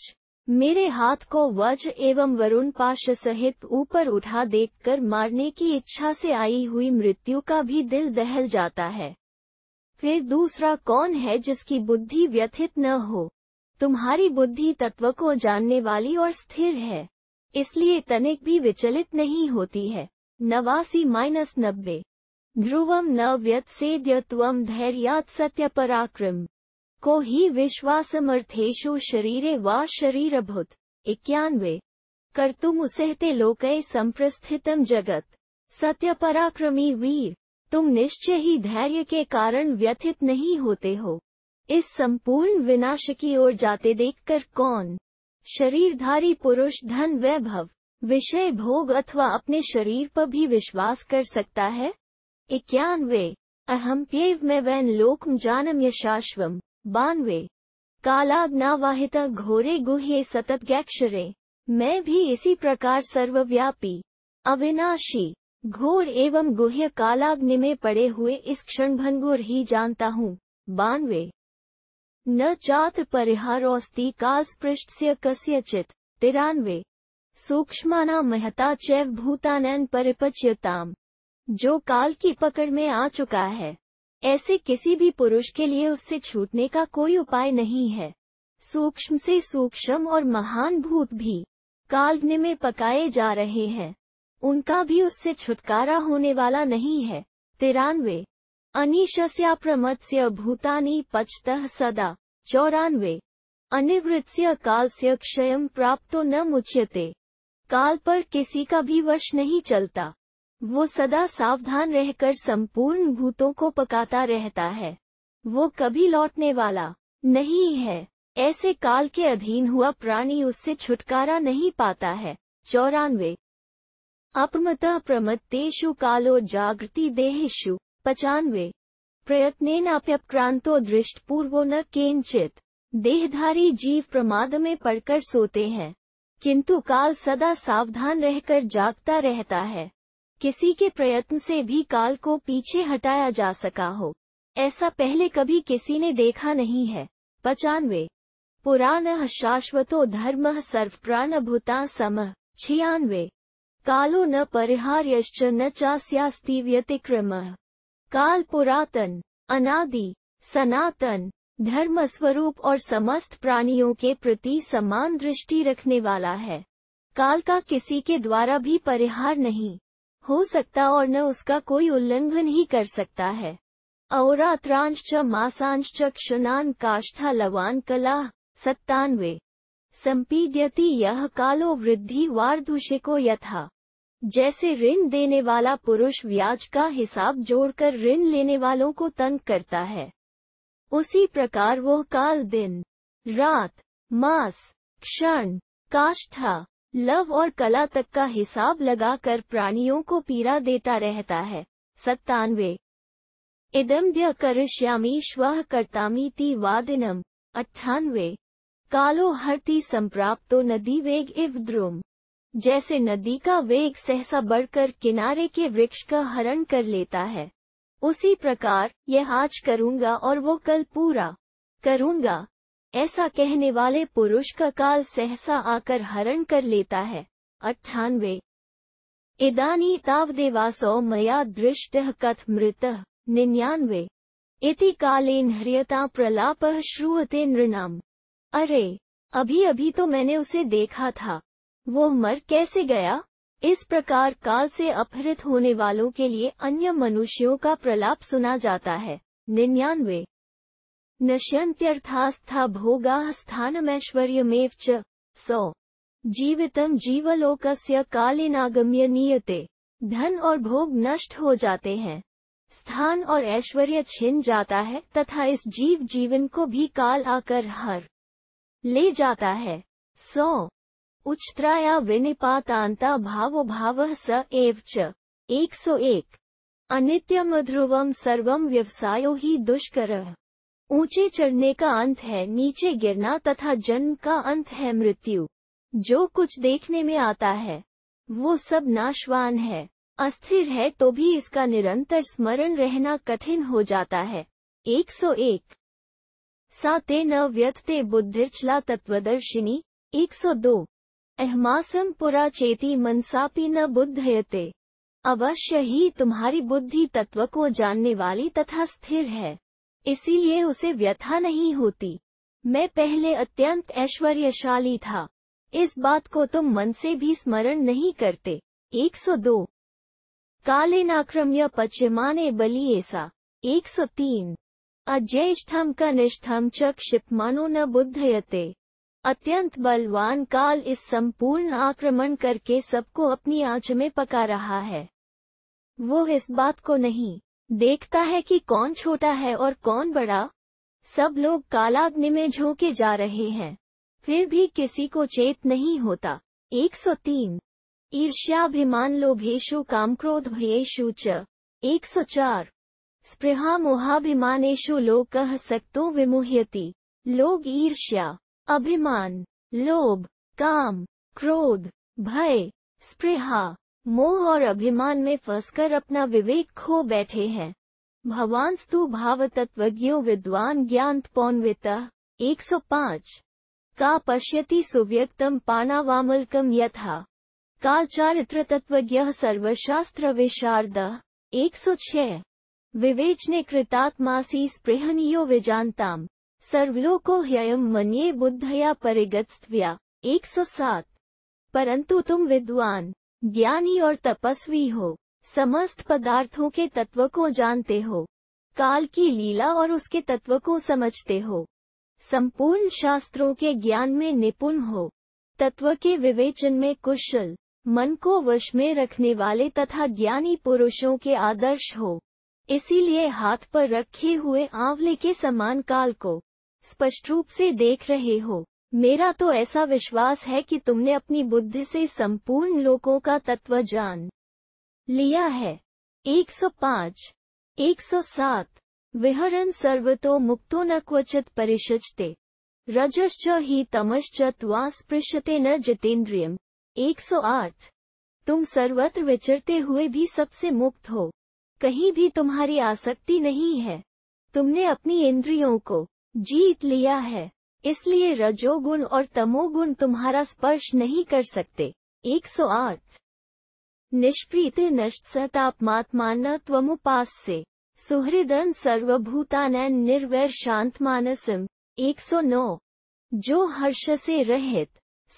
मेरे हाथ को वज्र एवं वरुण पाश सहित ऊपर उठा देखकर मारने की इच्छा से आई हुई मृत्यु का भी दिल दहल जाता है। फिर दूसरा कौन है जिसकी बुद्धि व्यथित न हो? तुम्हारी बुद्धि तत्व को जानने वाली और स्थिर है, इसलिए तनिक भी विचलित नहीं होती है। 89-90 ध्रुवम न व्यत्सेद्य त्वं धैर्यात् सत्य पराक्रम। को ही विश्वासमर्थेषु शरीरे वा शरीरभूत। 91 कर्तुम सहते लोकै संप्रस्थितम जगत। सत्य पराक्रमी वीर, तुम निश्चय ही धैर्य के कारण व्यथित नहीं होते हो। इस संपूर्ण विनाश की ओर जाते देखकर कौन शरीरधारी पुरुष धन वैभव विषय भोग अथवा अपने शरीर पर भी विश्वास कर सकता है? 91 अहम्प्येव में वैन लोकम जानम यशाश्वम। 92 कालाग्नावाहित घोरे गुह्ये सततज्ञाक्षरे। मैं भी इसी प्रकार सर्वव्यापी, अविनाशी, घोर एवं गुह्य कालाग्नि में पड़े हुए इस क्षणभंगुर ही जानता हूँ। 92 न चात्र परिहारोऽस्ति कालस्पृष्टस्य कस्यचित्। 93 सूक्ष्मानां महता चैव भूतानां परिपच्यताम्। जो काल की पकड़ में आ चुका है, ऐसे किसी भी पुरुष के लिए उससे छूटने का कोई उपाय नहीं है। सूक्ष्म से सूक्ष्म और महान भूत भी कालग्नि में पकाए जा रहे हैं, उनका भी उससे छुटकारा होने वाला नहीं है। 93 अनिशस्याप्रमत्स्य भूतानि पचतः सदा। 94 अनिवृत्स्य कालस्य क्षयं प्राप्तो न मुच्यते। काल पर किसी का भी वश नहीं चलता, वो सदा सावधान रहकर संपूर्ण भूतों को पकाता रहता है, वो कभी लौटने वाला नहीं है। ऐसे काल के अधीन हुआ प्राणी उससे छुटकारा नहीं पाता है। 94 अपमतः प्रमत्तेषु कालो जागृति देहेषु। 95 प्रयत्नेनाप्यक्रांतो दृष्टपूर्वो न केनचित। देहधारी जीव प्रमाद में पड़कर सोते हैं, किंतु काल सदा सावधान रहकर जागता रहता है। किसी के प्रयत्न से भी काल को पीछे हटाया जा सका हो, ऐसा पहले कभी किसी ने देखा नहीं है। 95 पुराणः शाश्वतो धर्मः सर्वप्राणभूता समः। 96 कालो न परिहार्यश्च न चास्यास्ति व्यतिक्रमः। काल पुरातन, अनादि, सनातन, धर्म स्वरूप और समस्त प्राणियों के प्रति समान दृष्टि रखने वाला है। काल का किसी के द्वारा भी परिहार नहीं हो सकता और न उसका कोई उल्लंघन ही कर सकता है। अहोरात्रांश्च मासांश्च क्षणान् काष्ठा लवान् कलाः 97 संपीड्यति यह कालो वृद्धि वार्धुषिको यथा। जैसे ऋण देने वाला पुरुष ब्याज का हिसाब जोड़कर ऋण लेने वालों को तंग करता है, उसी प्रकार वह काल दिन, रात, मास, क्षण, काष्ठा, लव और कला तक का हिसाब लगाकर प्राणियों को पीड़ा देता रहता है। 97 इदम्द्य करिष्यामि श्वः कर्तामीति वादिनम्। 98 कालो हरति संप्राप्तो नदी वेग इव द्रुम। जैसे नदी का वेग सहसा बढ़कर किनारे के वृक्ष का हरण कर लेता है, उसी प्रकार यह आज करूँगा और वो कल पूरा करूँगा, ऐसा कहने वाले पुरुष का काल सहसा आकर हरण कर लेता है। 98 इदानी तावदेवासो मया दृष्टः कथमृतः। 99 इति कालेन ह्रियता प्रलापः श्रूयते नृणाम्। अरे, अभी अभी तो मैंने उसे देखा था, वो मर कैसे गया? इस प्रकार काल से अपहृत होने वालों के लिए अन्य मनुष्यों का प्रलाप सुना जाता है। 99 नश्यन्त्यर्थास्था भोगाः स्थानमैश्वर्यमेव च। 100 जीवितं जीवलोकस्य कालेनागम्य नीयते। धन और भोग नष्ट हो जाते हैं, स्थान और ऐश्वर्य छिन जाता है तथा इस जीवन को भी काल आकर हर ले जाता है। 100 उच्त्राया विनिपातान्ता भावो भावः स एव च। 101 अनित्यम ध्रुवम सर्वम व्यवसायो ही दुष्करः। ऊंचे चढ़ने का अंत है नीचे गिरना तथा जन्म का अंत है मृत्यु। जो कुछ देखने में आता है वो सब नाशवान है, अस्थिर है तो भी इसका निरंतर स्मरण रहना कठिन हो जाता है। 101 सा ते न व्यथते बुद्धिर्चला तत्वदर्शिनी। 102 अहमासं पुरा चेति मनसापि न बुद्धयते। अवश्य ही तुम्हारी बुद्धि तत्व को जानने वाली तथा स्थिर है, इसीलिए उसे व्यथा नहीं होती। मैं पहले अत्यंत ऐश्वर्यशाली था, इस बात को तुम मन से भी स्मरण नहीं करते। 102 कालेनाक्रम्य पच्यमाने बलियेसा। 103 अज्येष्ठम कनिष्ठम च क्षिप्मानो न बुद्धयते। अत्यंत बलवान काल इस संपूर्ण आक्रमण करके सबको अपनी आंच में पका रहा है। वो इस बात को नहीं देखता है कि कौन छोटा है और कौन बड़ा। सब लोग कालाग्नि में झोंके जा रहे हैं, फिर भी किसी को चेत नहीं होता। 103 ईर्ष्याभिमान लोभेषु कामक्रोध भयेषु च। 104 स्पृहा मोहाभिमानेषु लोकः सक्तो विमुह्यति। लोग ईर्ष्या, अभिमान, लोभ, काम, क्रोध, भय, स्पृहा, मोह और अभिमान में फंसकर अपना विवेक खो बैठे हैं। भवांस्तु भावतत्वज्ञो विद्वान ज्ञानतपोन्वितः। 105 का पश्यति सुव्यक्तम पानावामलकम यथा। का चारित्र तत्वज्ञः सर्वशास्त्र विशारदः। 106 विवेचने कृतात्मासि स्पृहनीयो विजानताम्। सर्वलोको ह्ययम् मन्ये बुद्धया परिगतस्त्वया। 107 परंतु तुम विद्वान, ज्ञानी और तपस्वी हो, समस्त पदार्थों के तत्व को जानते हो, काल की लीला और उसके तत्व को समझते हो, संपूर्ण शास्त्रों के ज्ञान में निपुण हो, तत्व के विवेचन में कुशल, मन को वश में रखने वाले तथा ज्ञानी पुरुषों के आदर्श हो, इसीलिए हाथ पर रखे हुए आंवले के समान काल को स्पष्ट रूप से देख रहे हो। मेरा तो ऐसा विश्वास है कि तुमने अपनी बुद्धि से संपूर्ण लोकों का तत्व जान लिया है। 105 107 विहरन् सर्वतो मुक्तो न क्वचित् परिषज्ते। रजश्च हि तमश्च त्वा स्पृश्यते न जितेन्द्रियम्। 108 तुम सर्वत्र विचरते हुए भी सबसे मुक्त हो, कहीं भी तुम्हारी आसक्ति नहीं है, तुमने अपनी इंद्रियों को जीत लिया है, इसलिए रजोगुण और तमोगुण तुम्हारा स्पर्श नहीं कर सकते। 108 निष्प्रीत नष्टसतापमात्मान त्वमुपास्ये सुहृदन् सर्वभूतानां निर्वैर शांतमानसम्। 109 जो हर्ष से रहित,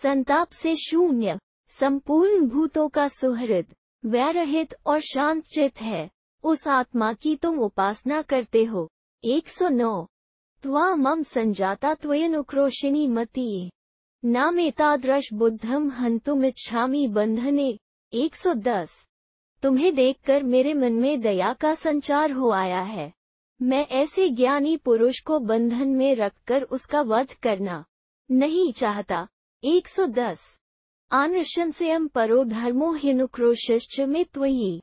संताप से शून्य, संपूर्ण भूतों का सुहृद, वैरहित और शांत चित है, उस आत्मा की तुम उपासना करते हो। 109 त्वा मम संजाता त्वयनुक्रोशिनी मति नामेतादृश बुद्धम हन्तुमिच्छामि बंधने। 110 तुम्हें देखकर मेरे मन में दया का संचार हो आया है। मैं ऐसे ज्ञानी पुरुष को बंधन में रखकर उसका वध करना नहीं चाहता। 110 आनृशंसयं परो धर्मो ह्यनुक्रोशश्च मे त्वयि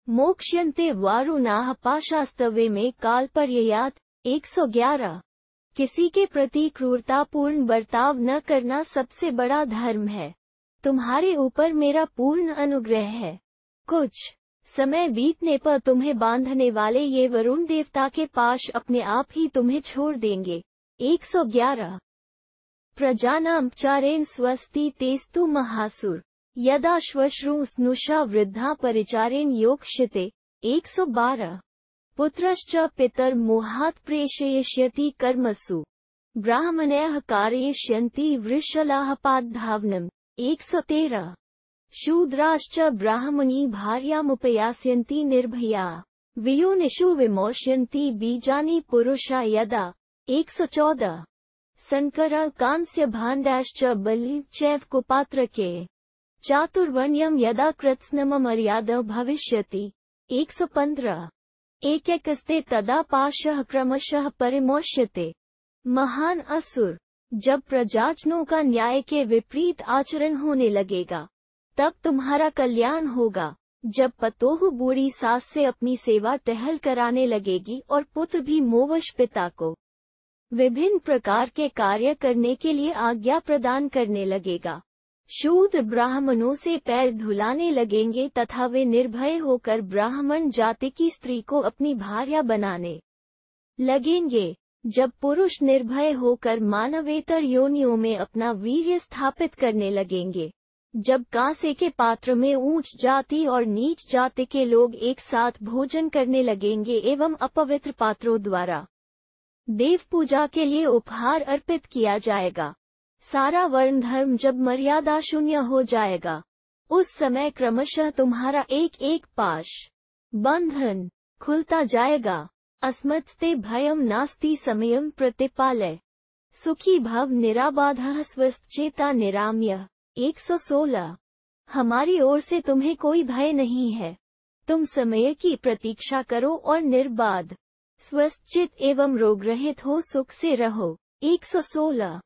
मोक्ष्यन्ते वारुणाः पाशास्तवे में कालपर्ययात्। 111 किसी के प्रति क्रूरतापूर्ण बर्ताव न करना सबसे बड़ा धर्म है। तुम्हारे ऊपर मेरा पूर्ण अनुग्रह है। कुछ समय बीतने पर तुम्हें बांधने वाले ये वरुण देवता के पाश अपने आप ही तुम्हें छोड़ देंगे। 111 प्रजानां चारेण स्वस्ति तेस्तु महासुर यदा श्वश्रु स्नुषा वृद्धा परिचारेण योक्ष्यते। 112 पुत्रश्च पितर्मोहात् प्रेषयिष्यति कर्मसु ब्राह्मणयः कारयिष्यन्ति वृषलाः पादधावनम्। 113 शूद्राश्च ब्राह्मणी भार्यामुपयास्यन्ति निर्भया वियोनिषु विमोष्यन्ति बीजानि पुरुषा यदा। 114 संकरः कांस्य भाण्डाश्च बलि चैव कुपात्रके चातुर्वर्ण्यं यदा कृत्स्नमर्यादा भविष्यति। 115 एकैकस्ते तदा पाशः क्रमशः परिमोष्यते। महान असुर जब प्रजाजनों का न्याय के विपरीत आचरण होने लगेगा तब तुम्हारा कल्याण होगा। जब पतोह बूढ़ी सास से अपनी सेवा टहल कराने लगेगी और पुत्र भी मोवश पिता को विभिन्न प्रकार के कार्य करने के लिए आज्ञा प्रदान करने लगेगा। शूद्र ब्राह्मणों से पैर धुलाने लगेंगे तथा वे निर्भय होकर ब्राह्मण जाति की स्त्री को अपनी भार्या बनाने लगेंगे। जब पुरुष निर्भय होकर मानवेतर योनियों में अपना वीर्य स्थापित करने लगेंगे। जब कांसे के पात्र में ऊंच जाति और नीच जाति के लोग एक साथ भोजन करने लगेंगे एवं अपवित्र पात्रों द्वारा देव पूजा के लिए उपहार अर्पित किया जाएगा। सारा वर्ण धर्म जब मर्यादा शून्य हो जाएगा उस समय क्रमशः तुम्हारा एक एक पाश बंधन खुलता जाएगा। अस्मत्स्ते भयं नास्ति समयं प्रतिपालय सुखी भव निराबाधः स्वस्थचेता निराम्य। 116 हमारी ओर से तुम्हें कोई भय नहीं है। तुम समय की प्रतीक्षा करो और निर्बाध स्वस्थचित एवं रोगरहित हो सुख से रहो। 116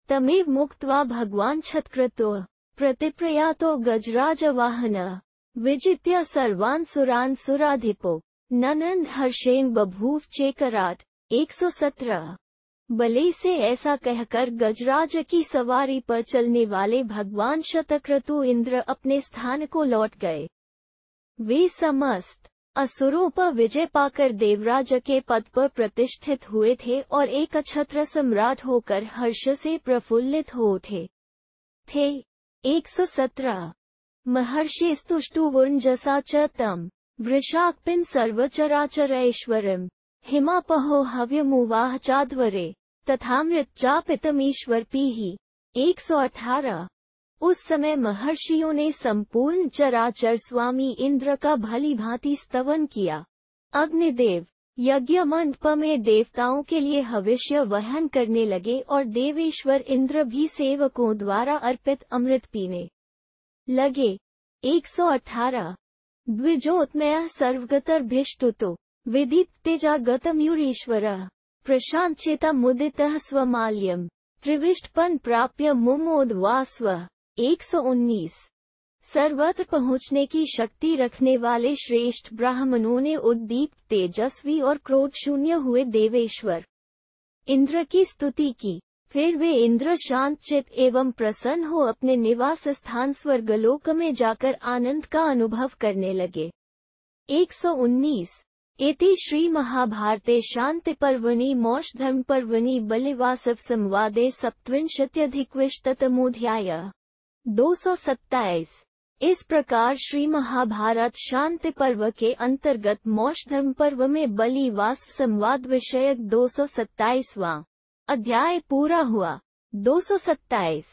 तमेव मुक्त्वा भगवान छत्कृतो प्रतिप्रयातो गजराज वाहन विजित्य सर्वान् सुरान् सुराधिपो ननंद हर्षेण बभूव चेकराट। 117 बलि से ऐसा कहकर गजराज की सवारी पर चलने वाले भगवान शतक्रतु इंद्र अपने स्थान को लौट गए। वे समस्त असुरों पर विजय पाकर देवराज के पद पर प्रतिष्ठित हुए थे और एक अक्षत्र सम्राट होकर हर्ष से प्रफुल्लित हो उठे थे। 117 महर्षिस्तुष्टुवुर्जसा च तम वृषाक्पिन सर्वचराचरैश्वरम् हिमापहो हव्यमुवाह चाध्वरे तथामृत चापितमीश्वरपीहि। 118 उस समय महर्षियों ने संपूर्ण चराचर स्वामी इंद्र का भली भांति स्तवन किया। अग्निदेव यज्ञ मंडप में देवताओं के लिए हविष्य वहन करने लगे और देवेश्वर इंद्र भी सेवकों द्वारा अर्पित अमृत पीने लगे। 118 द्विजोत्मयः सर्वगतर्भिष्टुतो विदित्तेजा गतमयूरीश्वरः प्रशांतचेता मुदितः स्वमाल्यम् त्रिविष्टपन प्राप्य मुमोदवास्वः। 119 सर्वत्र पहुँचने की शक्ति रखने वाले श्रेष्ठ ब्राह्मणों ने उद्दीप्त तेजस्वी और क्रोध शून्य हुए देवेश्वर इंद्र की स्तुति की। फिर वे इंद्र शांतचित एवं प्रसन्न हो अपने निवास स्थान स्वर्गलोक में जाकर आनंद का अनुभव करने लगे। 119 इति श्री महाभारते शांति पर्वणि मोक्ष धर्म पर्वणि बलिवासव संवादे सप्तविंशत्यधिकविंशतितमोऽध्यायः। 227 इस प्रकार श्री महाभारत शांति पर्व के अंतर्गत मोक्ष धर्म पर्व में बलिवास संवाद विषयक 227वां अध्याय पूरा हुआ। 227